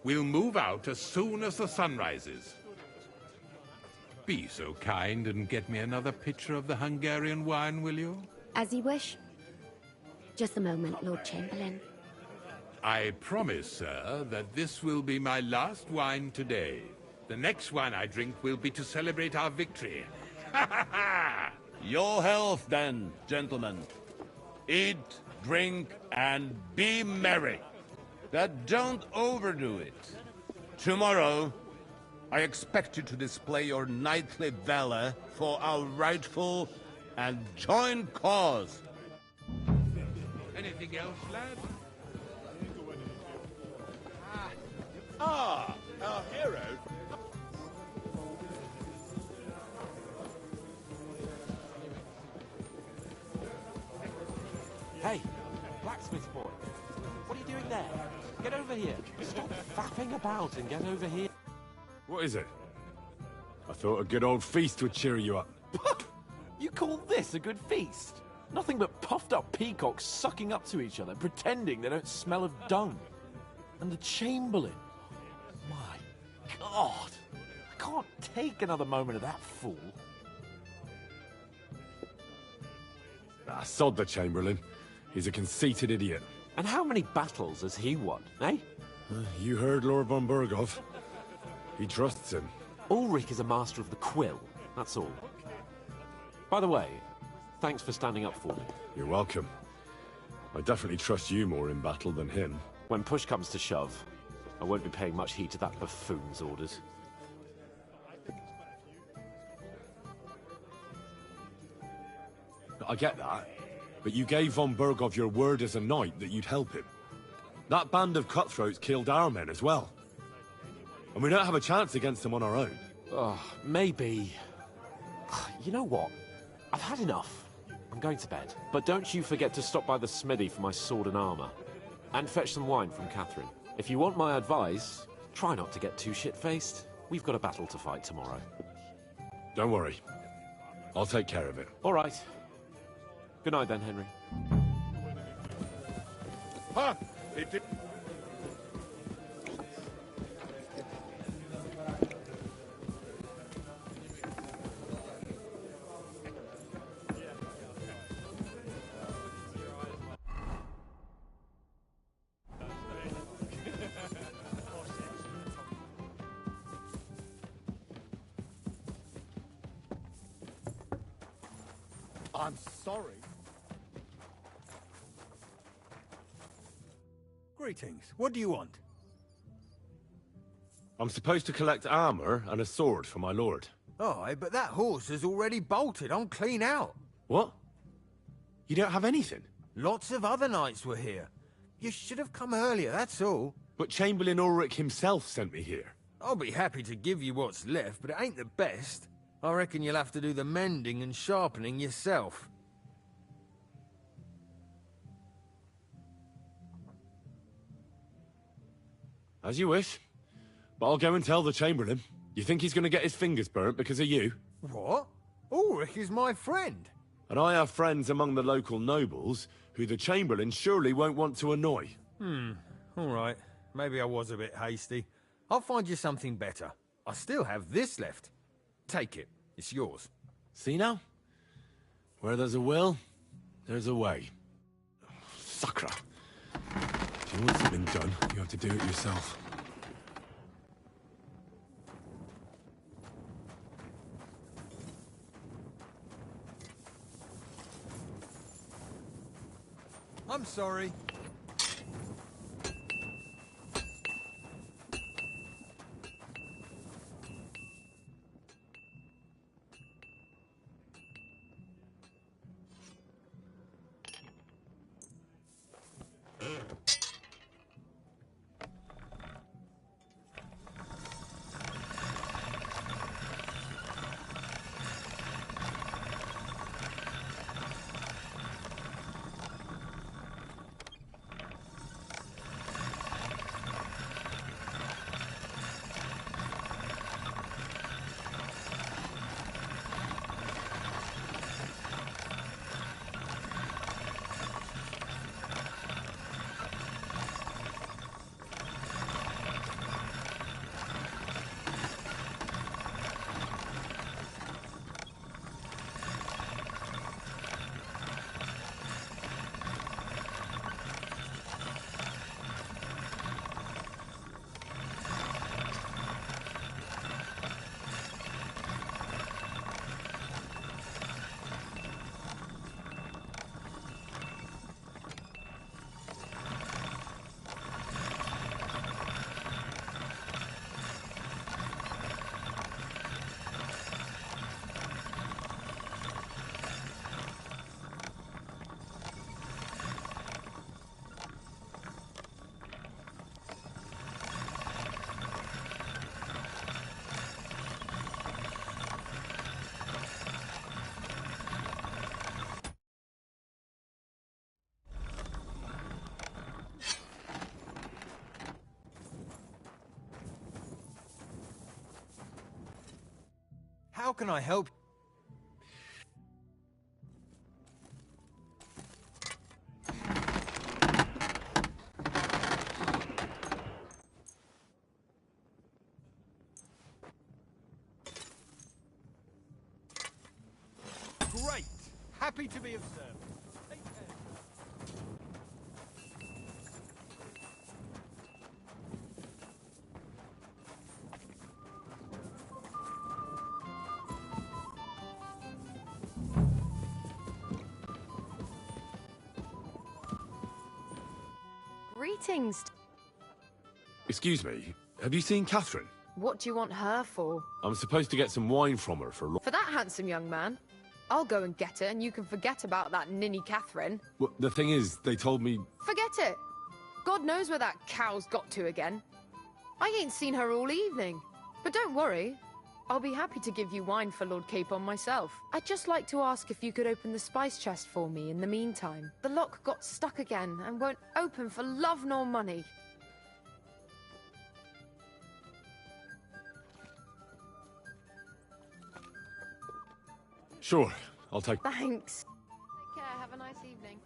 We'll move out as soon as the sun rises. Be so kind and get me another pitcher of the Hungarian wine, will you? As you wish. Just a moment, Lord Chamberlain. I promise, sir, that this will be my last wine today. The next wine I drink will be to celebrate our victory. Your health, then, gentlemen. Eat, drink, and be merry. But don't overdo it. Tomorrow, I expect you to display your knightly valor for our rightful and joint cause. Anything else, lad? Our hero. Hey, blacksmith boy. What are you doing there? Get over here. Stop faffing about and get over here. What is it? I thought a good old feast would cheer you up. You call this a good feast? Nothing but puffed up peacocks sucking up to each other, pretending they don't smell of dung. And the Chamberlain. My God. I can't take another moment of that fool. Sod the Chamberlain. He's a conceited idiot. And how many battles has he won, eh? You heard Lord von Burgov. He trusts him. Ulrich is a master of the quill, that's all. By the way, thanks for standing up for me. You're welcome. I definitely trust you more in battle than him. When push comes to shove, I won't be paying much heed to that buffoon's orders. I get that, but you gave von Burgov your word as a knight that you'd help him. That band of cutthroats killed our men as well. And we don't have a chance against them on our own. Maybe. You know what? I've had enough. I'm going to bed. But don't you forget to stop by the smithy for my sword and armor. And fetch some wine from Catherine. If you want my advice, try not to get too shit-faced. We've got a battle to fight tomorrow. Don't worry. I'll take care of it. All right. Good night then, Henry. Ha! It did. I'm sorry. Greetings. What do you want? I'm supposed to collect armor and a sword for my lord. Aye, but that horse has already bolted. I'm clean out. What? You don't have anything? Lots of other knights were here. You should have come earlier, that's all. But Chamberlain Ulrich himself sent me here. I'll be happy to give you what's left, but it ain't the best. I reckon you'll have to do the mending and sharpening yourself. As you wish. But I'll go and tell the Chamberlain. You think he's going to get his fingers burnt because of you? What? Ulrich is my friend. And I have friends among the local nobles who the Chamberlain surely won't want to annoy. All right. Maybe I was a bit hasty. I'll find you something better. I still have this left. Take it. It's yours. See now? Where there's a will, there's a way. Sucker. If you want something done, you have to do it yourself. I'm sorry. How can I help? Great! Happy to be of service. Take care. Greetings. Excuse me, have you seen Catherine? What do you want her for? I'm supposed to get some wine from her for... For that handsome young man? I'll go and get it, and you can forget about that ninny Catherine. Well, the thing is, they told me... Forget it! God knows where that cow's got to again. I ain't seen her all evening. But don't worry, I'll be happy to give you wine for Lord Capon myself. I'd just like to ask if you could open the spice chest for me in the meantime. The lock got stuck again and won't open for love nor money. Sure, I'll take... Thanks. Take care, have a nice evening.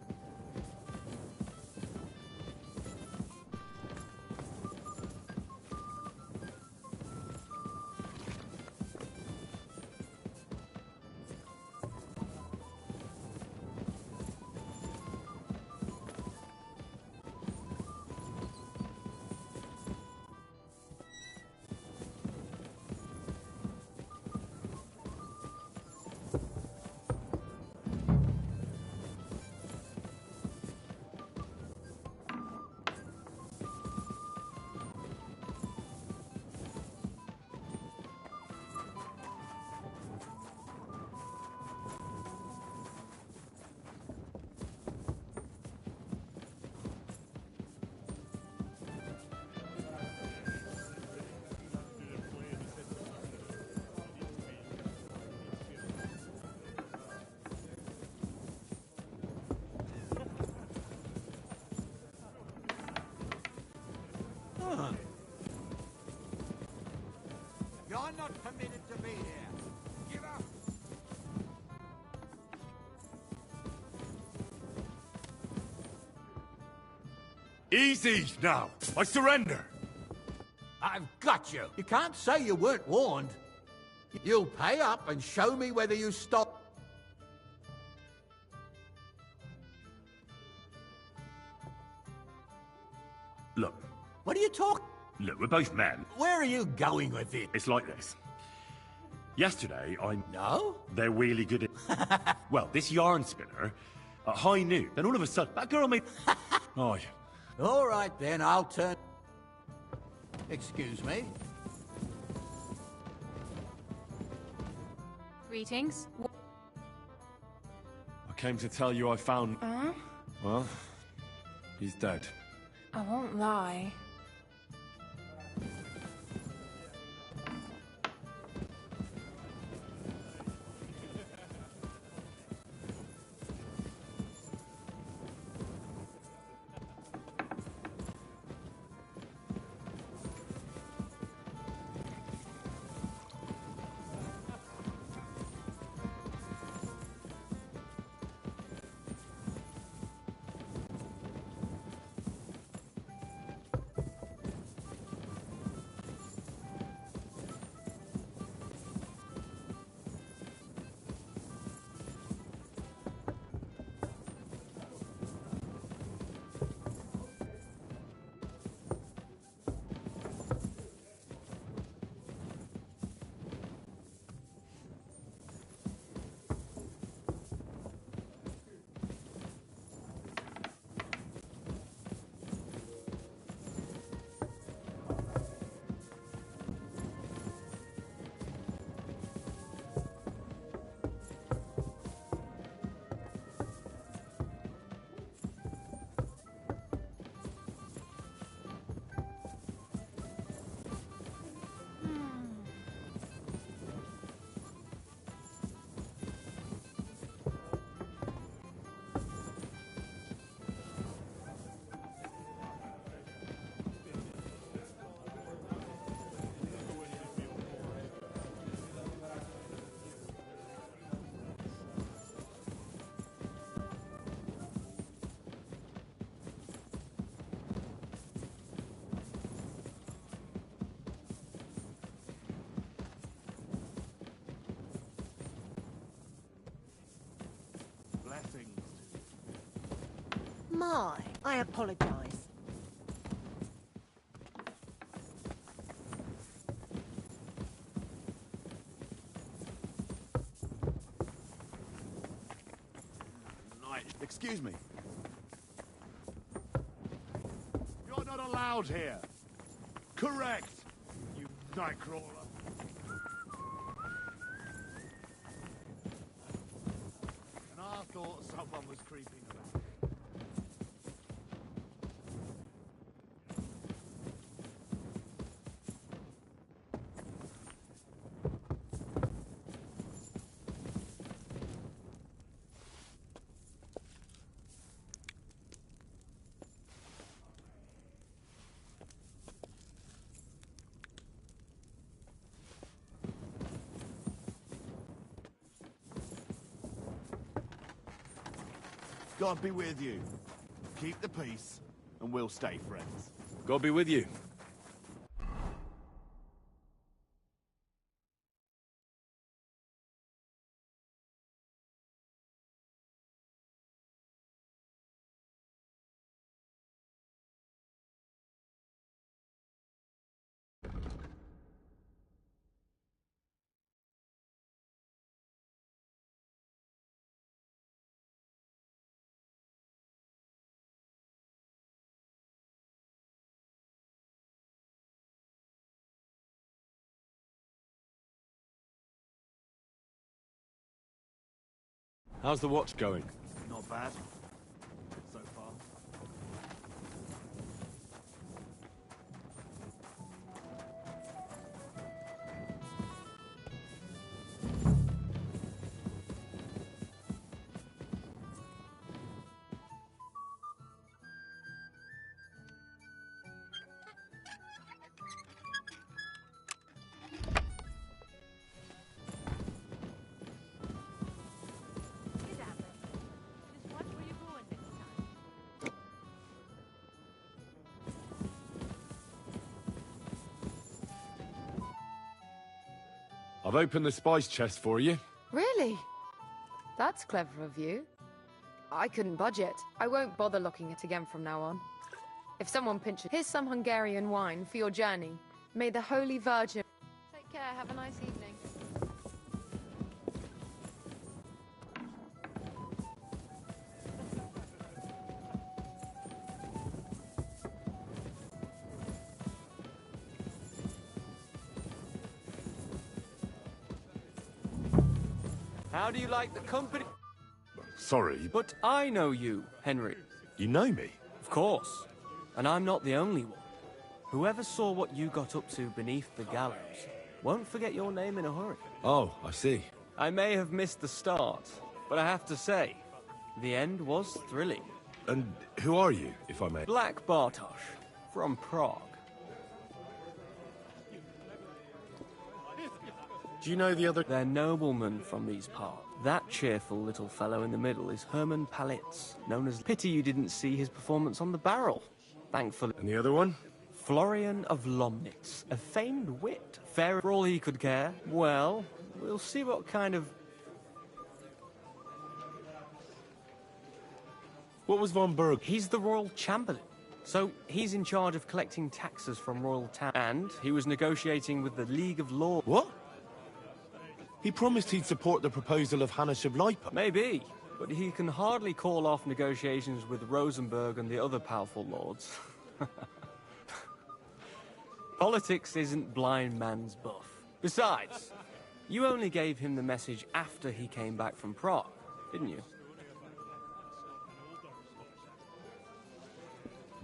You're not permitted to be here. Give up! Easy now! I surrender! I've got you. You can't say you weren't warned. You'll pay up and show me whether you stop. Look. What are you talking? Look, we're both men. Where are you going with it? It's like this. Yesterday, I... No? They're really good at... Well, this yarn spinner, at high noon. Then all of a sudden, that girl made... Aye. All right, then, I'll turn... Excuse me? Greetings. I came to tell you I found... Huh? Well, he's dead. I won't lie. My, I apologise. Right, excuse me. You're not allowed here. Correct, you nightcrawler. And I thought someone was creeping around. God be with you. Keep the peace, and we'll stay friends. God be with you. How's the watch going? Not bad. So far. I've opened the spice chest for you. Really? That's clever of you. I couldn't budge it. I won't bother locking it again from now on. If someone pinches... Here's some Hungarian wine for your journey. May the Holy Virgin... Take care, have a nice evening. How do you like the company? Sorry. But I know you, Henry. You know me? Of course. And I'm not the only one. Whoever saw what you got up to beneath the gallows won't forget your name in a hurry. Oh, I see. I may have missed the start, but I have to say, the end was thrilling. And who are you, if I may? Black Bartosz, from Prague. Do you know the other? They're noblemen from these parts. That cheerful little fellow in the middle is Herman Palitz, known as... Pity you didn't see his performance on the barrel. Thankfully. And the other one? Florian of Lomnitz, a famed wit. Fair for all he could care. Well, we'll see what kind of... What was von Berg? He's the royal chamberlain. So he's in charge of collecting taxes from royal town. And he was negotiating with the League of Lords. What? He promised he'd support the proposal of Hannes of Leipa. Maybe, but he can hardly call off negotiations with Rosenberg and the other powerful lords. Politics isn't blind man's buff. Besides, you only gave him the message after he came back from Prague, didn't you?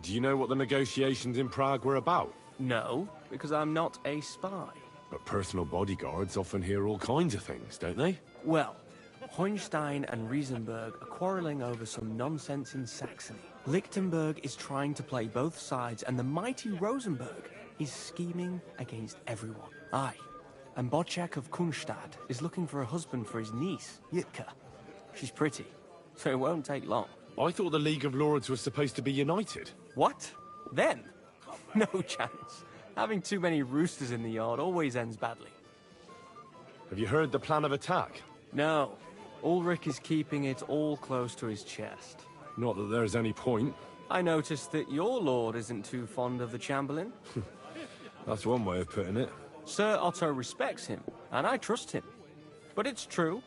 Do you know what the negotiations in Prague were about? No, because I'm not a spy. But personal bodyguards often hear all kinds of things, don't they? Well, Hohenstein and Riesenberg are quarreling over some nonsense in Saxony. Lichtenberg is trying to play both sides, and the mighty Rosenberg is scheming against everyone. Aye, and Bocek of Kunstad is looking for a husband for his niece, Yitka. She's pretty, so it won't take long. I thought the League of Lords was supposed to be united. What? Then? No chance. Having too many roosters in the yard always ends badly. Have you heard the plan of attack? No. Ulrich is keeping it all close to his chest. Not that there's any point. I noticed that your lord isn't too fond of the Chamberlain. That's one way of putting it. Sir Otto respects him, and I trust him. But it's true,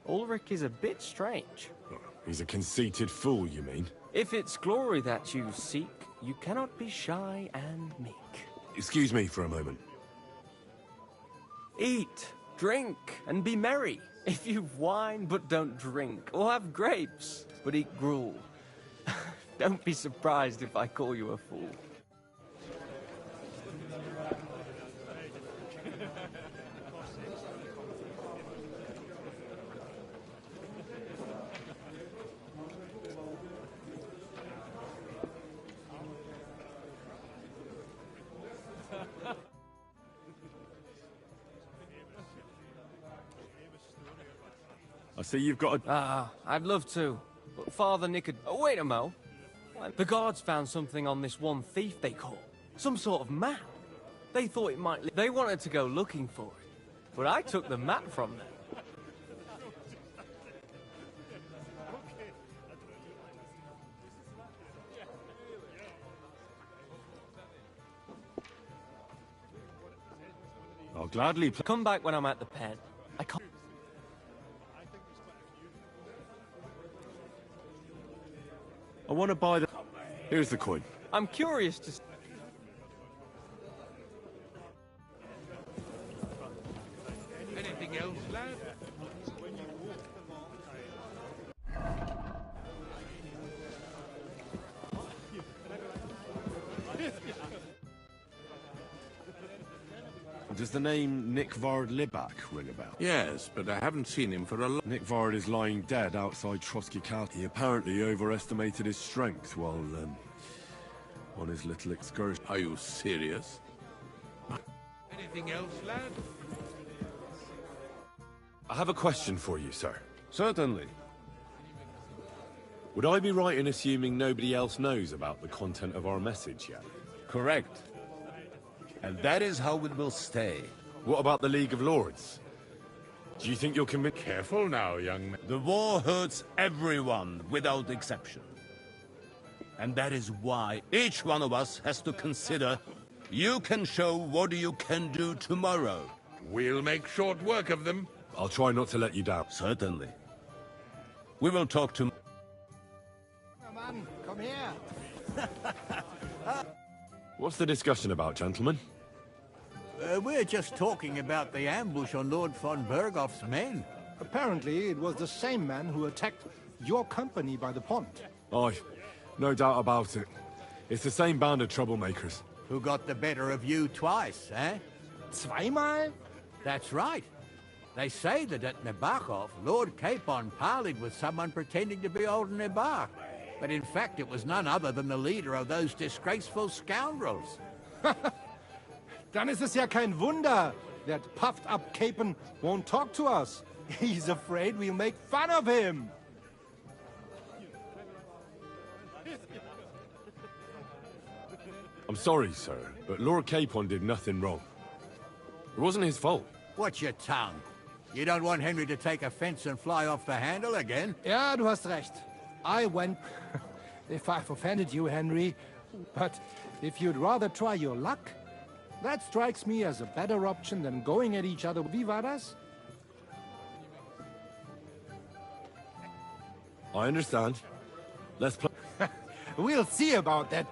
Ulrich is a bit strange. He's a conceited fool, you mean? If it's glory that you seek, you cannot be shy and meek. Excuse me for a moment. Eat, drink, and be merry. If you've wine but don't drink, or have grapes but eat gruel, don't be surprised if I call you a fool. I see you've got a... I'd love to, but Father Nick... Oh, wait a mo. The guards found something on this one thief they caught. Some sort of map. They thought it might... They wanted to go looking for it, but I took the map from them. I'll gladly... Come back when I'm at the pen. I can't... I want to buy the... Here's the coin. I'm curious to... Anything else, lad? Does the name Nick Vard Libak ring a bell? Yes, but I haven't seen him for a long... Nick Vard is lying dead outside Trotsky Castle. He apparently overestimated his strength while, on his little excursion. Are you serious? Anything else, lad? I have a question for you, sir. Certainly. Would I be right in assuming nobody else knows about the content of our message yet? Correct. And that is how it will stay. What about the League of Lords? Do you think you'll convince... Careful now, young man. The war hurts everyone, without exception. And that is why each one of us has to consider, you can show what you can do tomorrow. We'll make short work of them. I'll try not to let you down. Certainly. We will talk to... Come on, come here. What's the discussion about, gentlemen? We're just talking about the ambush on Lord von Bergoff's men. Apparently, it was the same man who attacked your company by the pond. Aye, no doubt about it. It's the same band of troublemakers. Who got the better of you twice, eh? Zweimal? That's right. They say that at Nabokov, Lord Capon parleyed with someone pretending to be old Nabar. But in fact, it was none other than the leader of those disgraceful scoundrels. Dann ist es ja kein Wunder that puffed-up Capon won't talk to us. He's afraid we'll make fun of him. I'm sorry, sir, but Lord Capon did nothing wrong. It wasn't his fault. Watch your tongue. You don't want Henry to take offense and fly off the handle again? Ja, du hast recht. I went... if I've offended you, Henry. But if you'd rather try your luck, that strikes me as a better option than going at each other. Wie war das? I understand. Let's play. We'll see about that.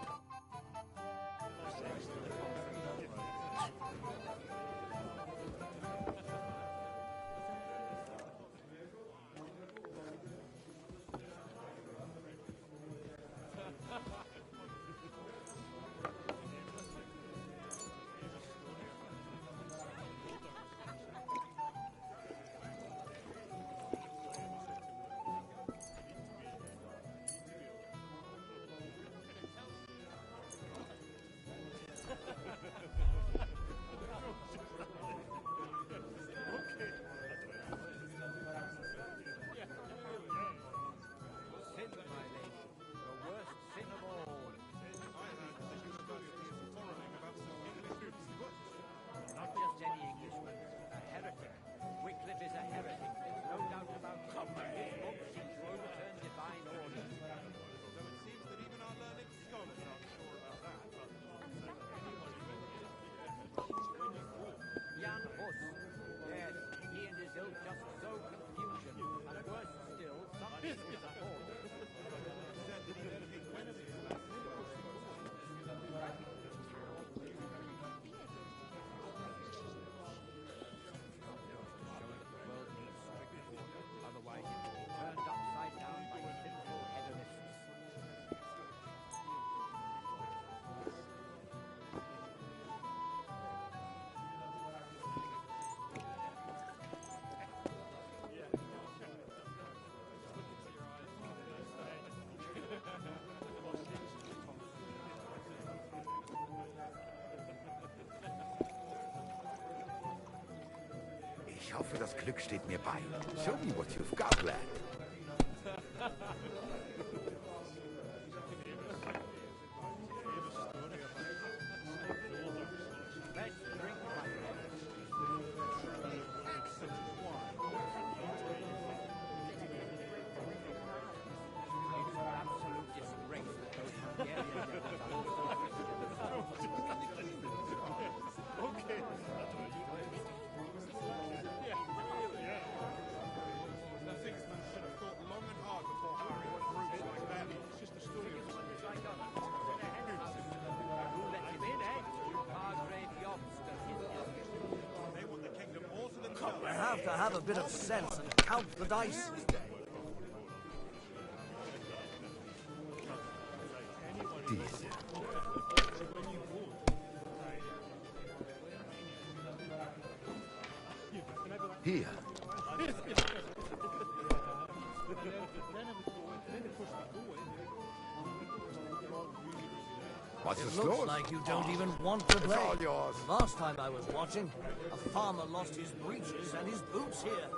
Ich hoffe, das Glück steht mir bei. Show me what you've got, lad. You have to have a bit of sense and count the dice. Here. What's It the looks score? like you don't even want to It's play. all yours. Last time I was watching, a farmer lost his breeches and his boots here.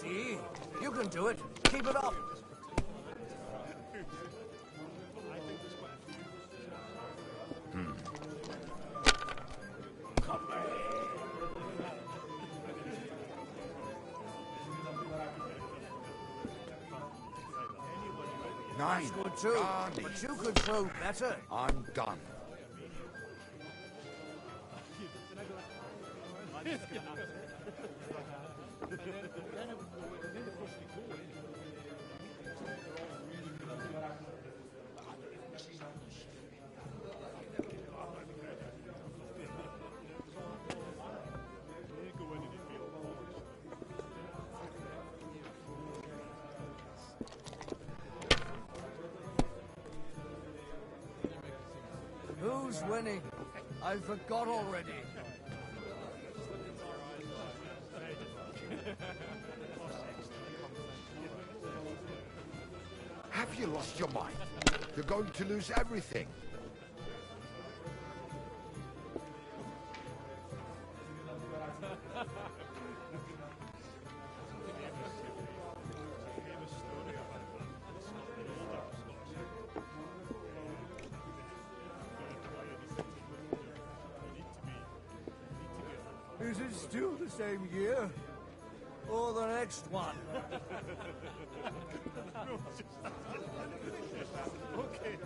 See? You can do it. Keep it up. Nine. That's good too, but you could throw better. I'm done. Who's winning? I forgot already. Have you lost your mind? You're going to lose everything. Is it still the same year? Or the next one? Okay.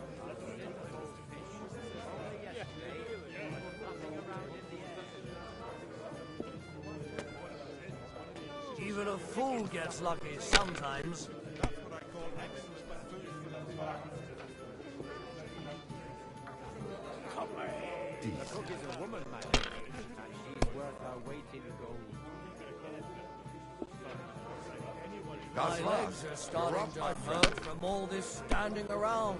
Even a fool gets lucky sometimes. The cook is a woman, man. And she's worth her weight in gold. My legs are starting to hurt from all this standing around.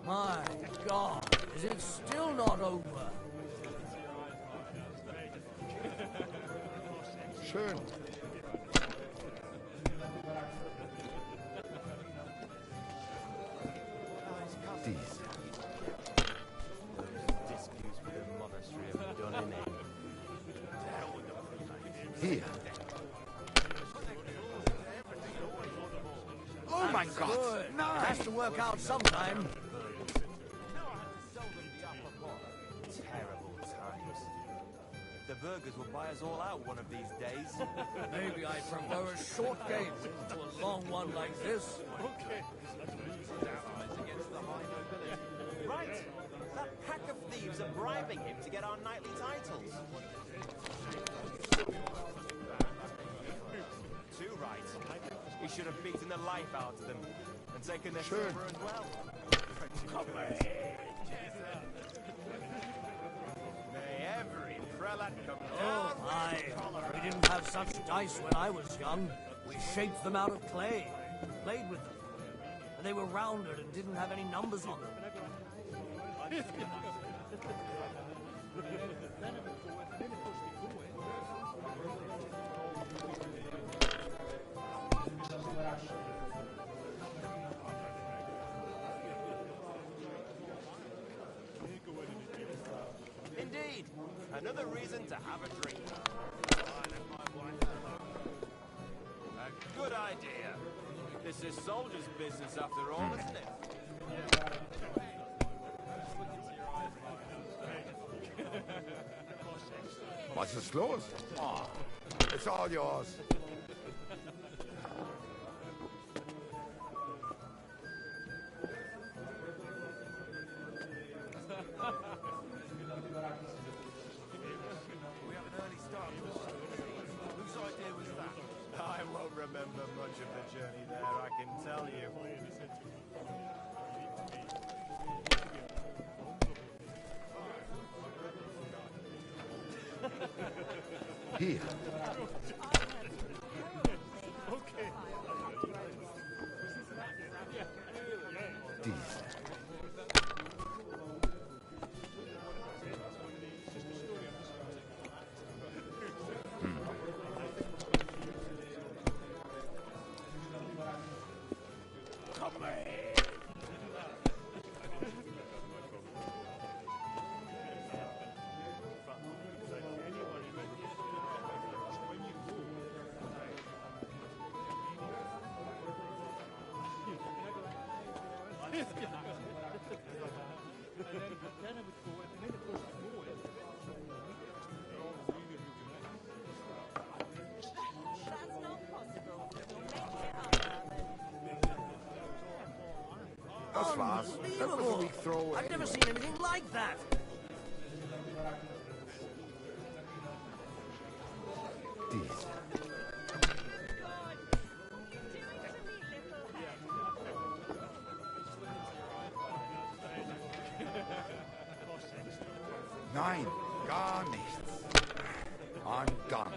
My God, is it still not over? Schön. These disputes with the monastery have done in aid. Here. Oh my God! Good. It has to work out sometime. Terrible times. The burgers will buy us all out one of these days. Maybe I prefer a short game to a long one like this. Okay. Right. That pack of thieves are bribing him to get our knightly titles. Too right. He should have beaten the life out of them and taken their silver as well. May every prelate come down. Oh my! We didn't have such dice when I was young. We shaped them out of clay, played with them, and they were rounded and didn't have any numbers on them. Indeed, another reason to have a drink. A good idea. This is soldiers' business after all, isn't it? Was ist los? Oh, it's all yours. We have an early start. Whose idea was that? I won't remember much of the journey there, I can tell you. Here. Okay. Diese. Das war's. That was a weak throw. I've never seen anything like that. Diese. Nein, gar nichts. I'm done.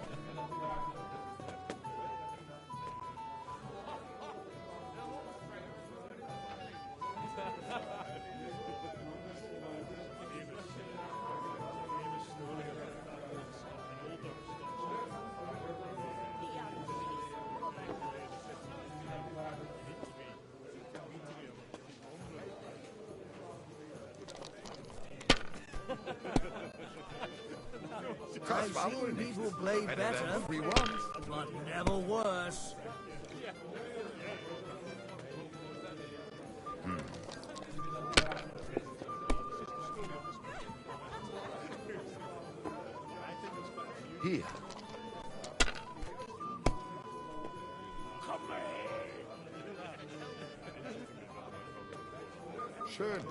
I've seen people play better, but never worse. Hier. Schön.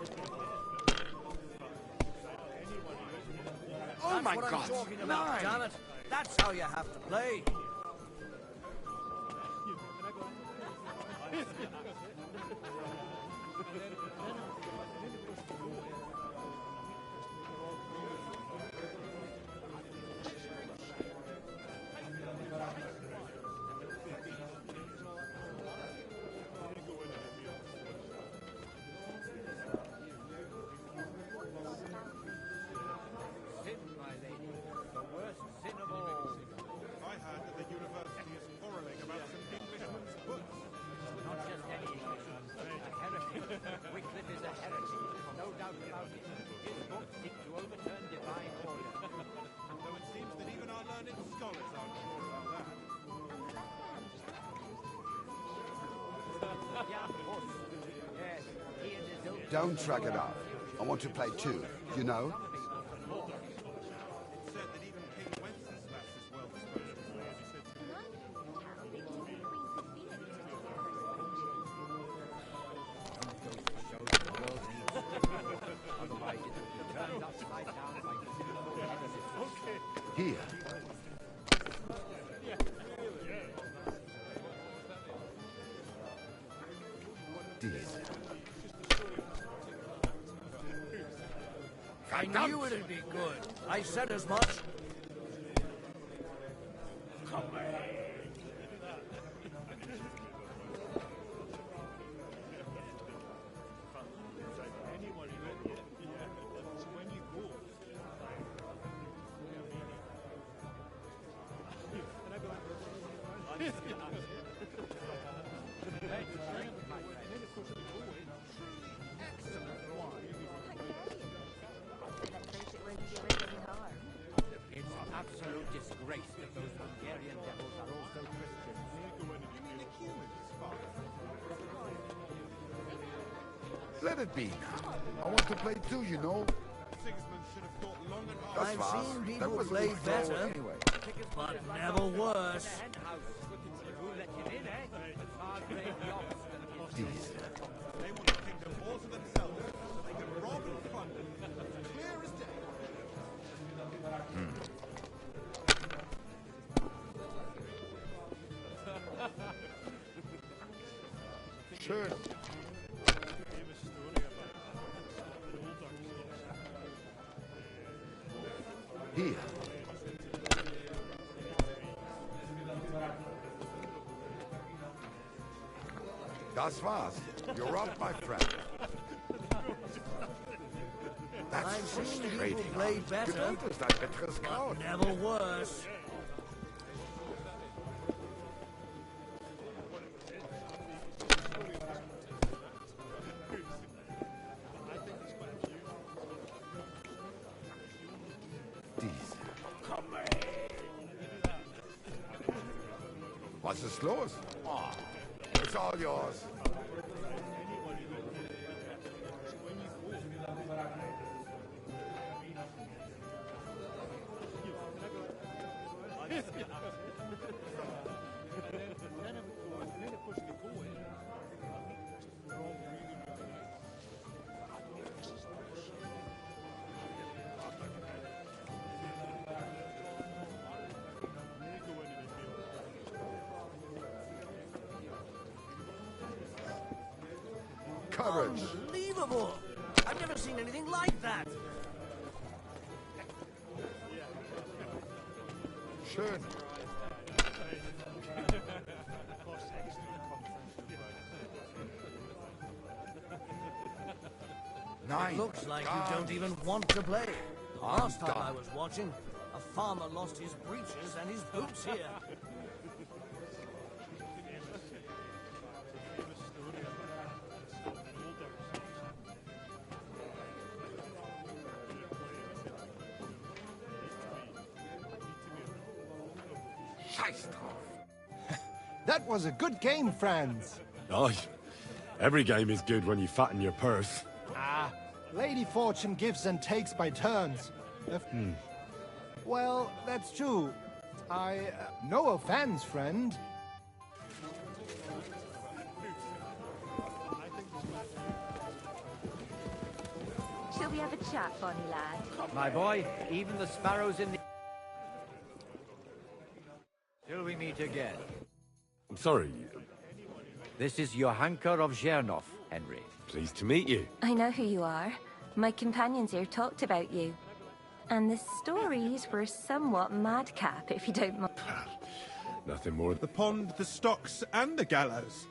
Oh my what I'm God, talking about, nine. damn it. That's how you have to play. Wycliffe is a heretic, no doubt about it. His books seek to overturn divine order. Though it seems that even our learned scholars aren't sure about that. Yeah, of course. Yes, he and his own... Don't track it up. I want to play too, you know? Here. Diese. I knew it'd be good. I said as much. It's an absolute disgrace that those Hungarian devils are also Christians. Let it be now. I want to play too, you know? Das I've war's. seen That people was a play weak throw better, anyway. but never worse. Who let you in, eh? Padre Yost and his... Diese. They want the kingdom all to themselves, so they can rob and plunder. Clear as day. Schön. Hier. Das war's. You're up, my friend. I've seen people play better, but never worse. What's the slowest? Oh, it's all yours. Courage. Unbelievable! I've never seen anything like that. Schön. It looks like you don't even want to play. The last time I was watching, a farmer lost his breeches and his boots here. That was a good game, friends. Aye. Every game is good when you fatten your purse. Ah, Lady Fortune gives and takes by turns. Well, that's true. No offense, friend. Shall we have a chat, Bonnie lad? My boy, even the sparrows in the... Till we meet again. I'm sorry. This is Johanka of Zhernov, Henry. Pleased to meet you. I know who you are. My companions here talked about you. And the stories were somewhat madcap, if you don't mind. Nothing more. The pond, the stocks, and the gallows.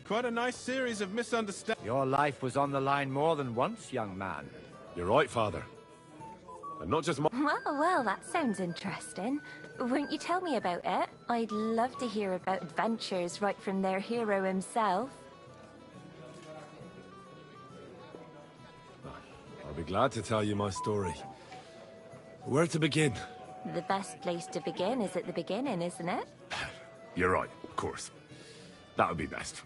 Quite a nice series of misunderstandings. Your life was on the line more than once, young man. You're right, Father. And not just my... Well, that sounds interesting. Won't you tell me about it? I'd love to hear about adventures right from their hero himself. I'll be glad to tell you my story. Where to begin? The best place to begin is at the beginning, isn't it? You're right, of course. That would be best.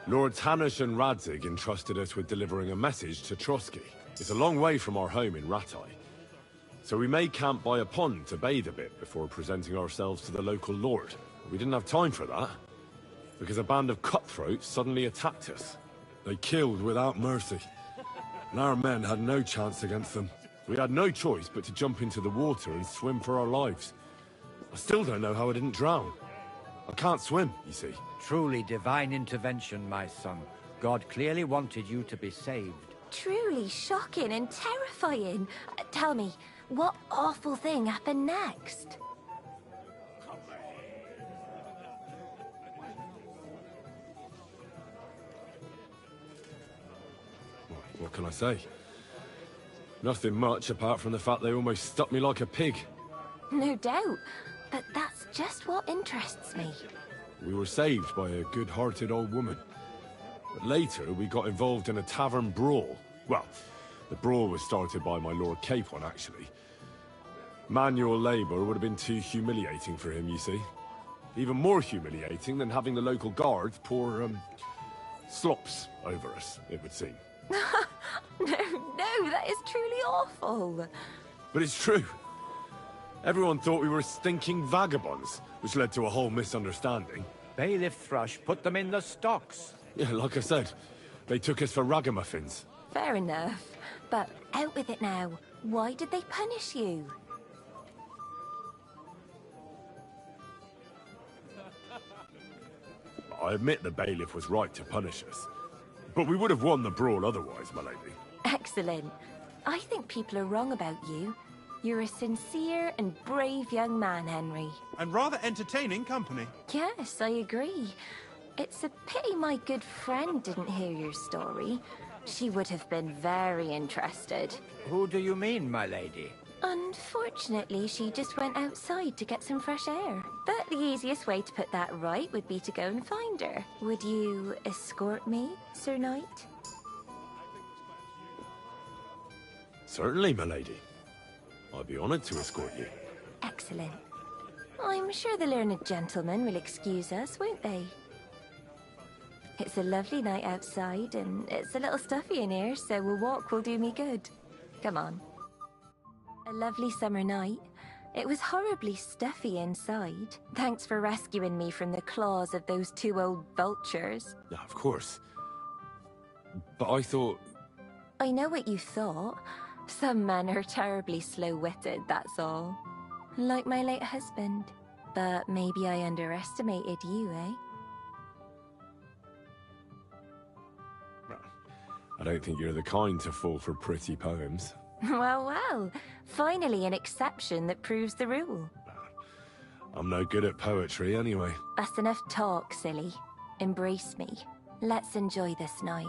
Lords Hanush and Radzig entrusted us with delivering a message to Trotsky. It's a long way from our home in Ratai. So we made camp by a pond to bathe a bit before presenting ourselves to the local lord. We didn't have time for that, because a band of cutthroats suddenly attacked us. They killed without mercy, and our men had no chance against them. We had no choice but to jump into the water and swim for our lives. I still don't know how I didn't drown. I can't swim, you see. Truly divine intervention, my son. God clearly wanted you to be saved. Truly shocking and terrifying. Tell me, what awful thing happened next? What can I say? Nothing much apart from the fact they almost stuck me like a pig. No doubt, but that's just what interests me. We were saved by a good-hearted old woman. But later, we got involved in a tavern brawl. Well, the brawl was started by my Lord Capon, actually. Manual labor would have been too humiliating for him, you see. Even more humiliating than having the local guards pour, slops over us, it would seem. No, that is truly awful. But it's true. Everyone thought we were stinking vagabonds, which led to a whole misunderstanding. Bailiff Thrush put them in the stocks. Yeah, like I said, they took us for ragamuffins. Fair enough. But out with it now. Why did they punish you? I admit the bailiff was right to punish us. But we would have won the brawl otherwise, my lady. Excellent. I think people are wrong about you. You're a sincere and brave young man, Henry. And rather entertaining company. Yes, I agree. It's a pity my good friend didn't hear your story. She would have been very interested. Who do you mean, my lady? Unfortunately, she just went outside to get some fresh air. But the easiest way to put that right would be to go and find her. Would you escort me, Sir Knight? Certainly, my lady. I'd be honored to escort you. Excellent. I'm sure the learned gentlemen will excuse us, won't they? It's a lovely night outside, and it's a little stuffy in here, so a walk will do me good. Come on. A lovely summer night. It was horribly stuffy inside. Thanks for rescuing me from the claws of those two old vultures. Yeah, of course. But I thought... I know what you thought. Some men are terribly slow-witted, that's all. Like my late husband. But maybe I underestimated you, eh? I don't think you're the kind to fall for pretty poems. Well, well. Finally an exception that proves the rule. I'm no good at poetry anyway. That's enough talk, silly. Embrace me. Let's enjoy this night.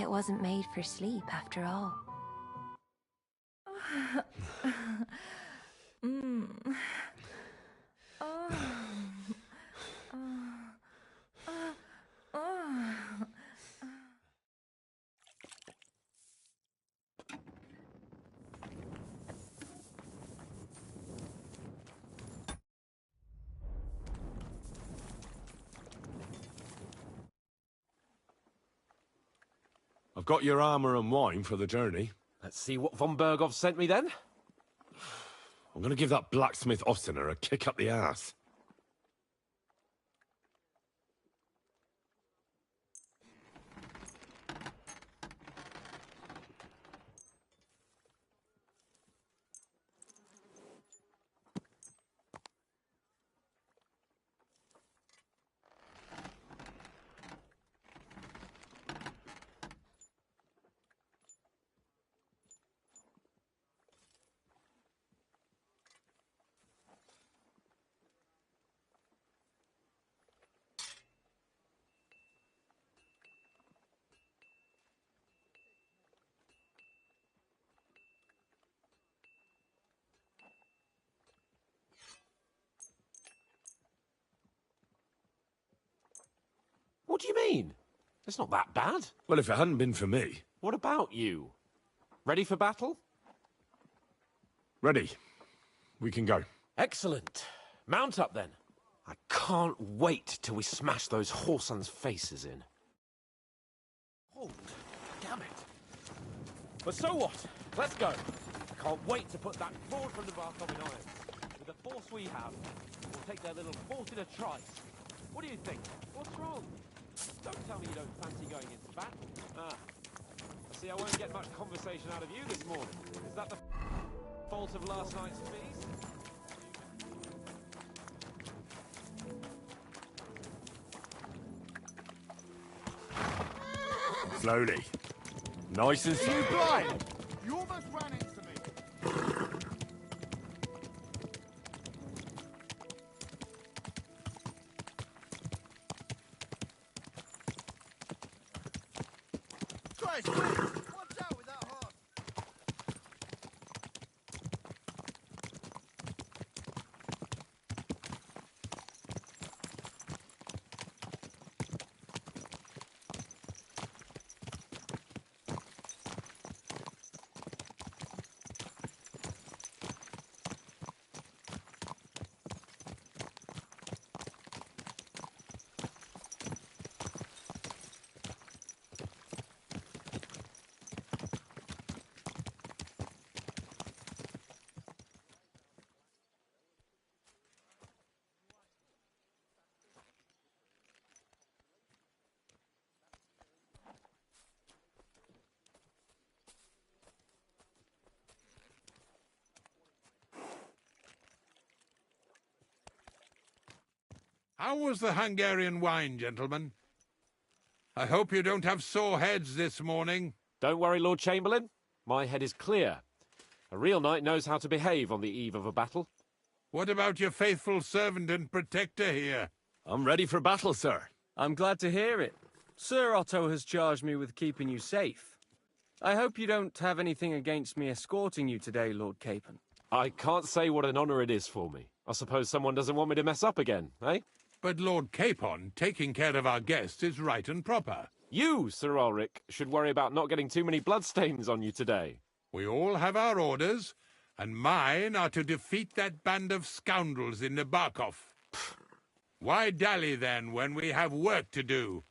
It wasn't made for sleep, after all. I've got your armor and wine for the journey. Let's see what von Berghoff sent me then. I'm gonna give that blacksmith Ostener a kick up the ass. What do you mean? It's not that bad. Well, if it hadn't been for me... What about you? Ready for battle? Ready. We can go. Excellent. Mount up, then. I can't wait till we smash those whoresons' faces in. Hold. Damn it. But so what? Let's go. I can't wait to put that fraud from the Barkov in irons. With the force we have, we'll take their little fort in a trice. What do you think? What's wrong? Don't tell me you don't fancy going into battle. Ah. See, I won't get much conversation out of you this morning. Is that the fault of last night's feast? Slowly. Nice and slow. Are you blind? You almost ran into me. Trace, watch out with that horse. How was the Hungarian wine, gentlemen? I hope you don't have sore heads this morning. Don't worry, Lord Chamberlain. My head is clear. A real knight knows how to behave on the eve of a battle. What about your faithful servant and protector here? I'm ready for battle, sir. I'm glad to hear it. Sir Otto has charged me with keeping you safe. I hope you don't have anything against me escorting you today, Lord Capon. I can't say what an honor it is for me. I suppose someone doesn't want me to mess up again, eh? But Lord Capon, taking care of our guests is right and proper. You, Sir Ulrich, should worry about not getting too many bloodstains on you today. We all have our orders, and mine are to defeat that band of scoundrels in Nebakov. Why dally, then, when we have work to do?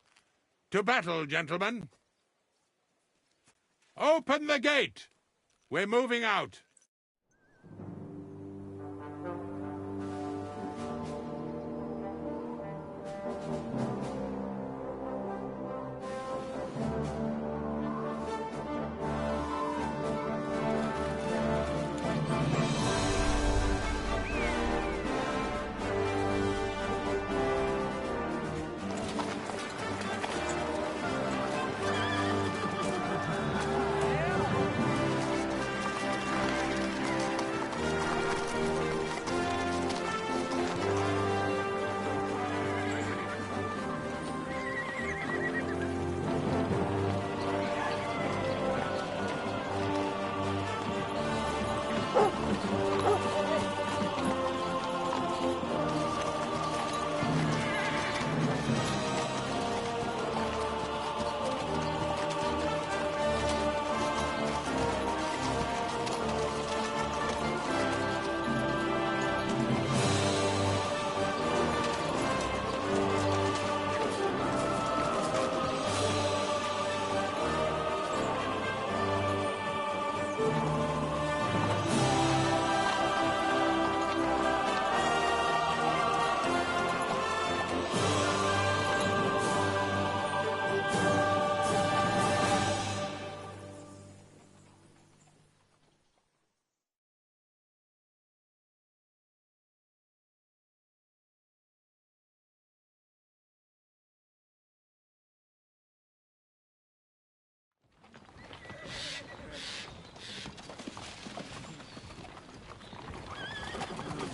To battle, gentlemen! Open the gate! We're moving out.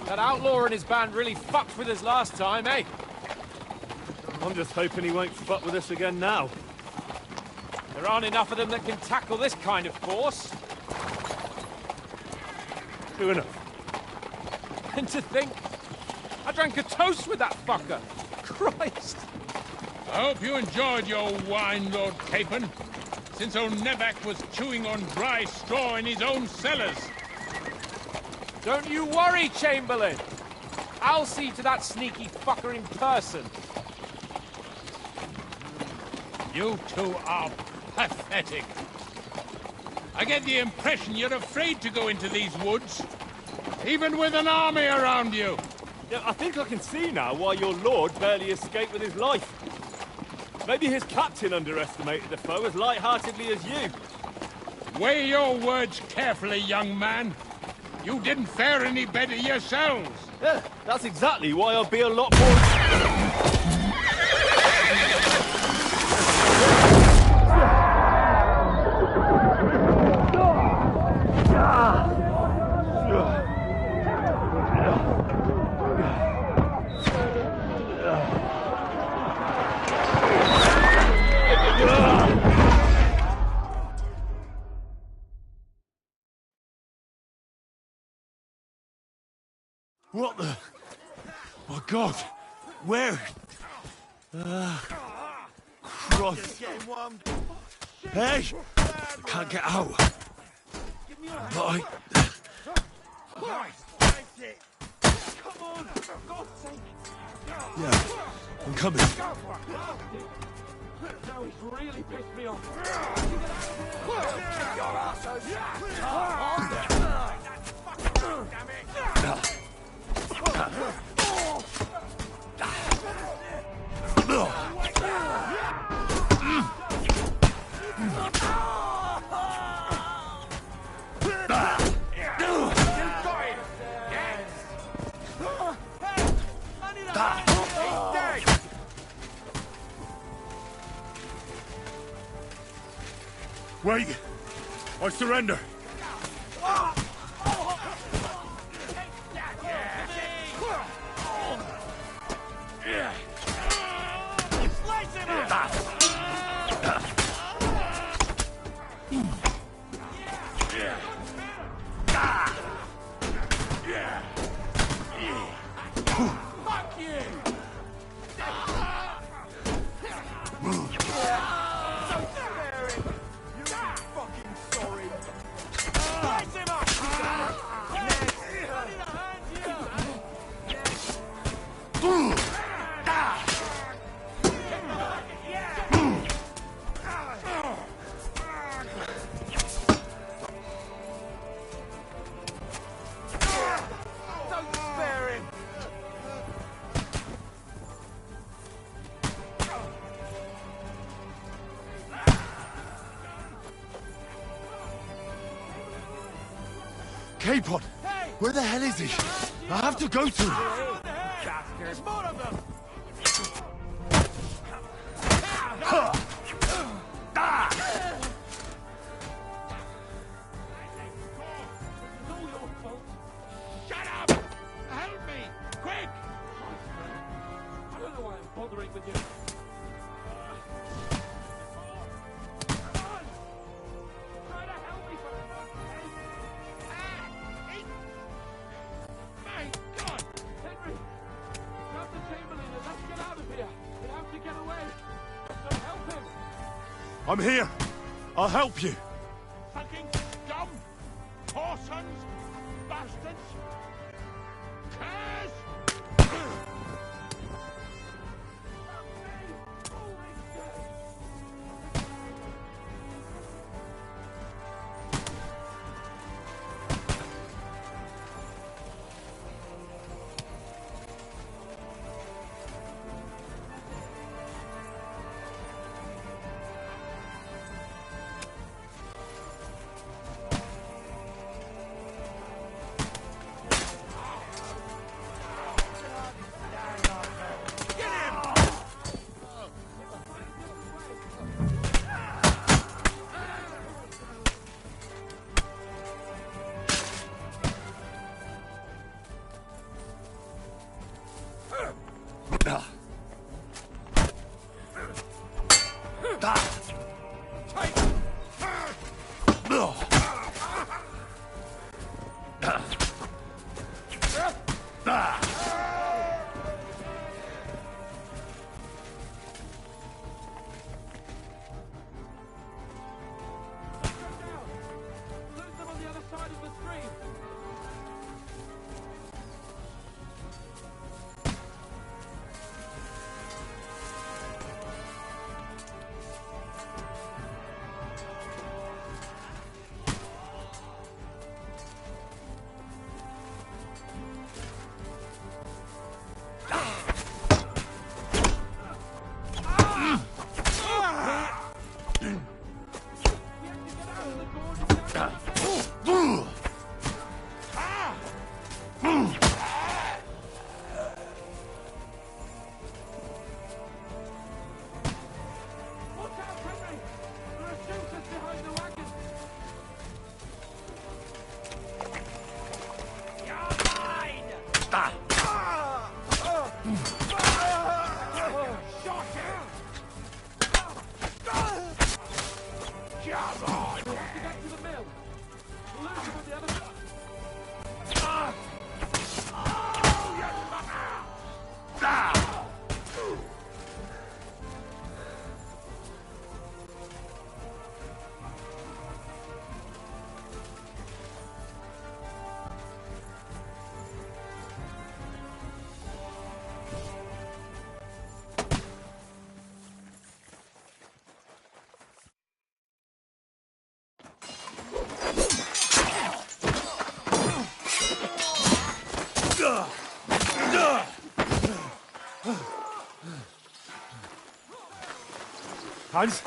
That outlaw and his band really fucked with us last time, eh? I'm just hoping he won't fuck with us again now. There aren't enough of them that can tackle this kind of force. True enough. And to think, I drank a toast with that fucker. Christ. I hope you enjoyed your wine, Lord Capon, since old Nebak was chewing on dry straw in his own cellars. Don't you worry, Chamberlain. I'll see to that sneaky fucker in person. You two are pathetic. I get the impression you're afraid to go into these woods, even with an army around you. Yeah, I think I can see now why your lord barely escaped with his life. Maybe his captain underestimated the foe as light-heartedly as you. Weigh your words carefully, young man. You didn't fare any better yourselves. Yeah, that's exactly why I'll be a lot more... What the... My God! Where? Christ! Hey! I can't get out. But I... Come on, for God's sake! Yeah, I'm coming. Now he's really pissed me off. Wait! I surrender! Capon! Where the hell is he? I have to go to him! There's more of them! Shut up! Help me! Quick! I don't know why I'm bothering with you. I'm here. I'll help you. Fucking dumb! Whoresons! Bastards! Curse! Hans?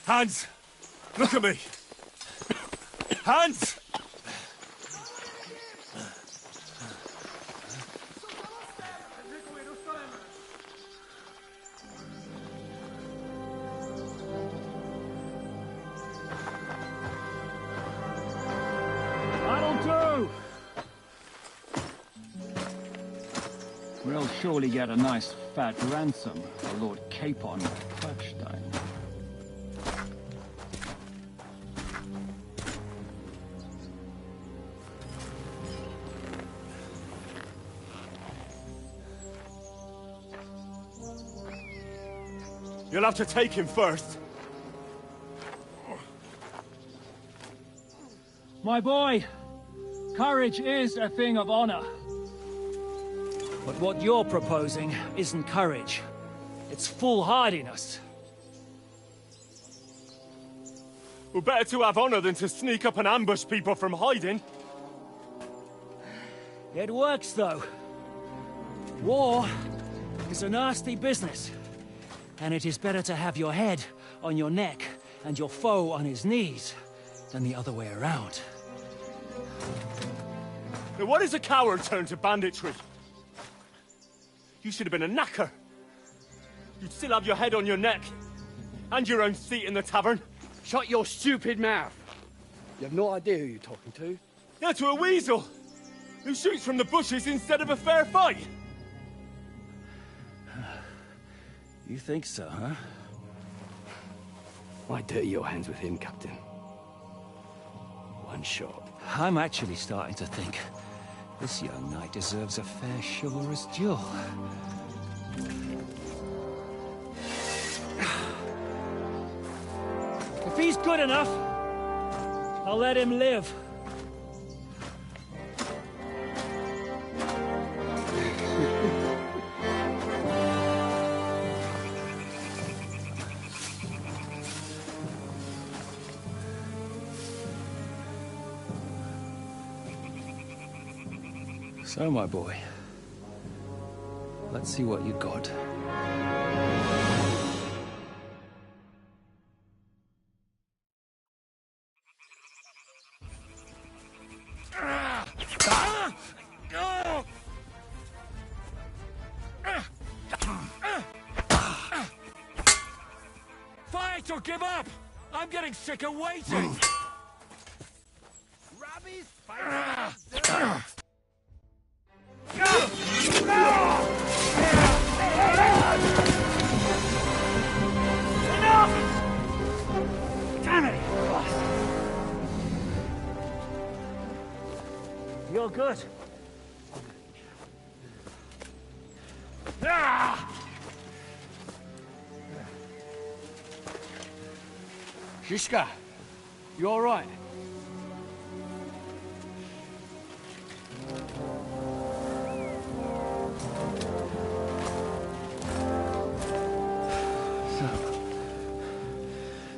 Hans! Look at me! Hans! That'll do! We'll surely get a nice fat ransom for Lord Capon Touchstone. You'll have to take him first. My boy, courage is a thing of honor. But what you're proposing isn't courage. It's foolhardiness. We're better to have honor than to sneak up and ambush people from hiding. It works, though. War is a nasty business. And it is better to have your head on your neck and your foe on his knees than the other way around. Now what is a coward turned to banditry? You should have been a knacker. You'd still have your head on your neck. And your own seat in the tavern. Shut your stupid mouth. You have no idea who you're talking to. Yeah, to a weasel. Who shoots from the bushes instead of a fair fight. You think so, huh? Why dirty your hands with him, Captain? One shot. I'm actually starting to think this young knight deserves a fair chivalrous duel. If he's good enough, I'll let him live. So, my boy, let's see what you got. Fight or give up! I'm getting sick of waiting! Robbie's fighting. Damn it! You're good. Shishka, you all right?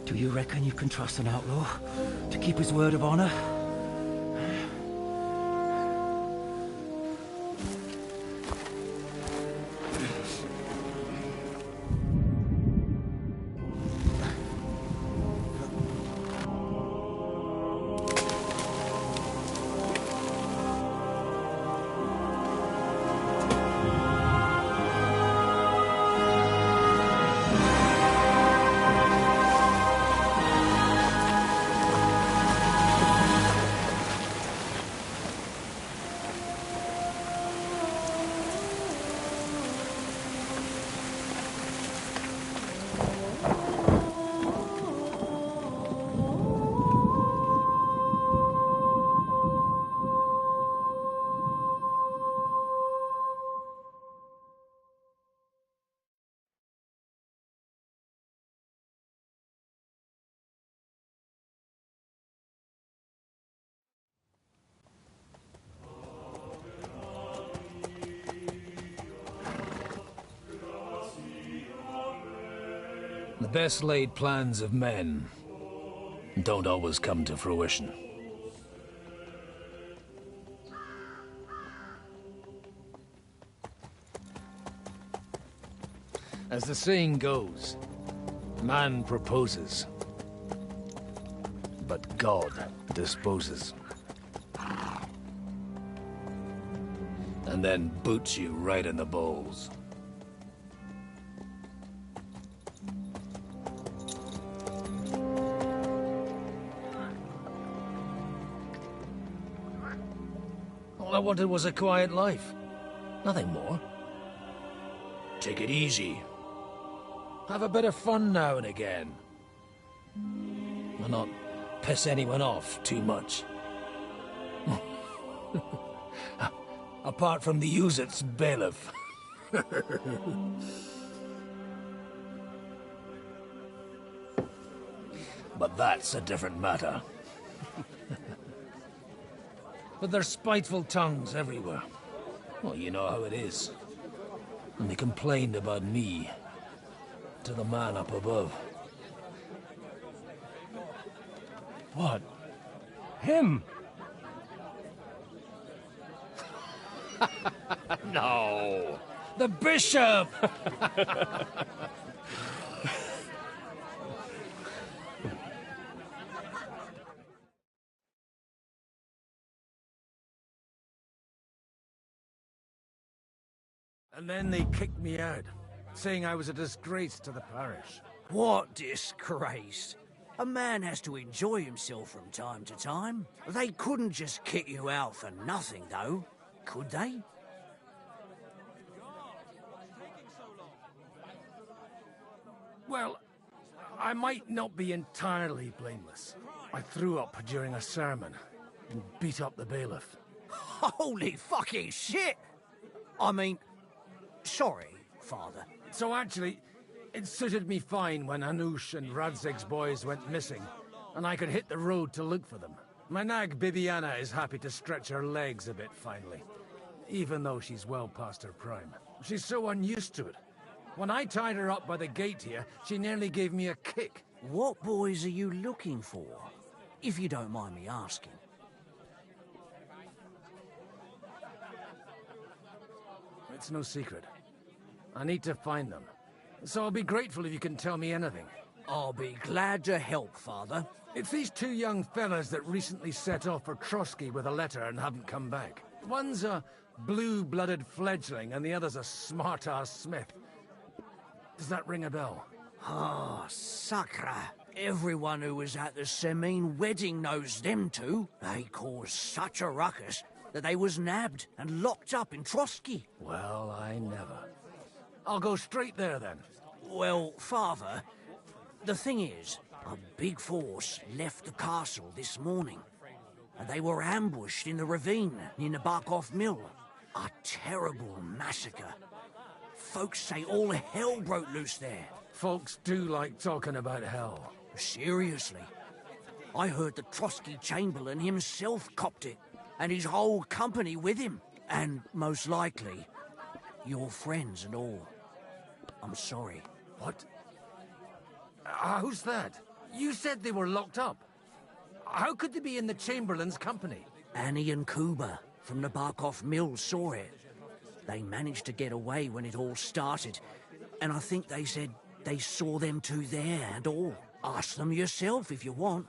Do you reckon you can trust an outlaw to keep his word of honor? The best laid plans of men don't always come to fruition. As the saying goes, man proposes, but God disposes. And then boots you right in the balls. All I wanted was a quiet life. Nothing more. Take it easy. Have a bit of fun now and again. And not piss anyone off too much. Apart from the Uzit's bailiff. But that's a different matter. But there's spiteful tongues everywhere. Well, you know how it is. And they complained about me to the man up above. What? Him? No. The bishop! And then they kicked me out, saying I was a disgrace to the parish. What disgrace? A man has to enjoy himself from time to time. They couldn't just kick you out for nothing, though, could they? Well, I might not be entirely blameless. I threw up during a sermon and beat up the bailiff. Holy fucking shit! I mean, sorry, Father. So actually, it suited me fine when Hanush and Radzig's boys went missing, and I could hit the road to look for them. My nag Bibiana is happy to stretch her legs a bit finally, even though she's well past her prime. She's so unused to it. When I tied her up by the gate here, she nearly gave me a kick. What boys are you looking for, if you don't mind me asking? It's no secret. I need to find them. So I'll be grateful if you can tell me anything. I'll be glad to help, Father. It's these two young fellas that recently set off for Trotsky with a letter and haven't come back. One's a blue-blooded fledgling and the other's a smart-ass smith. Does that ring a bell? Ah, Sakra. Everyone who was at the Semine wedding knows them two. They caused such a ruckus that they was nabbed and locked up in Trotsky. Well, I never. I'll go straight there, then. Well, Father, the thing is, a big force left the castle this morning, and they were ambushed in the ravine near the Barkov Mill. A terrible massacre. Folks say all hell broke loose there. Folks do like talking about hell. Seriously. I heard the Trotsky Chamberlain himself copped it, and his whole company with him. And most likely, your friends and all. I'm sorry. What? Who's that? You said they were locked up. How could they be in the Chamberlain's company? Annie and Kuba from the Barkov Mill saw it. They managed to get away when it all started, and I think they said they saw them two there and all. Ask them yourself if you want.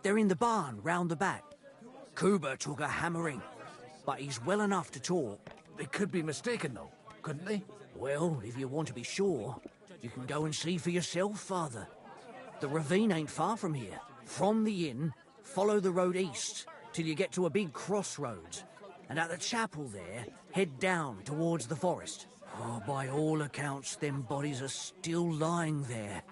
They're in the barn round the back. Kuba took a hammering, but he's well enough to talk. They could be mistaken, though, couldn't they? Well, if you want to be sure, you can go and see for yourself, Father. The ravine ain't far from here. From the inn, follow the road east till you get to a big crossroads. And at the chapel there, head down towards the forest. Oh, by all accounts, them bodies are still lying there.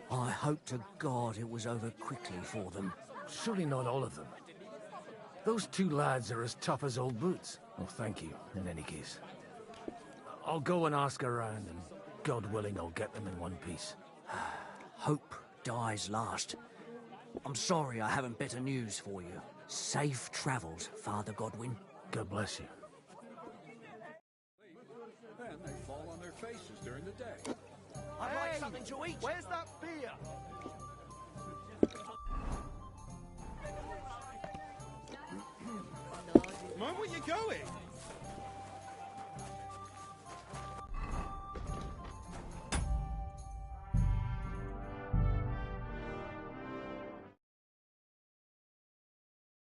I hope to God it was over quickly for them. Surely not all of them. Those two lads are as tough as old boots. Well, thank you, in any case. I'll go and ask around, and God willing, I'll get them in one piece. Hope dies last. I'm sorry I haven't better news for you. Safe travels, Father Godwin. God bless you. Then they fall on their faces during the day. I'd like something to eat. Where's that beer? Mind where you're going?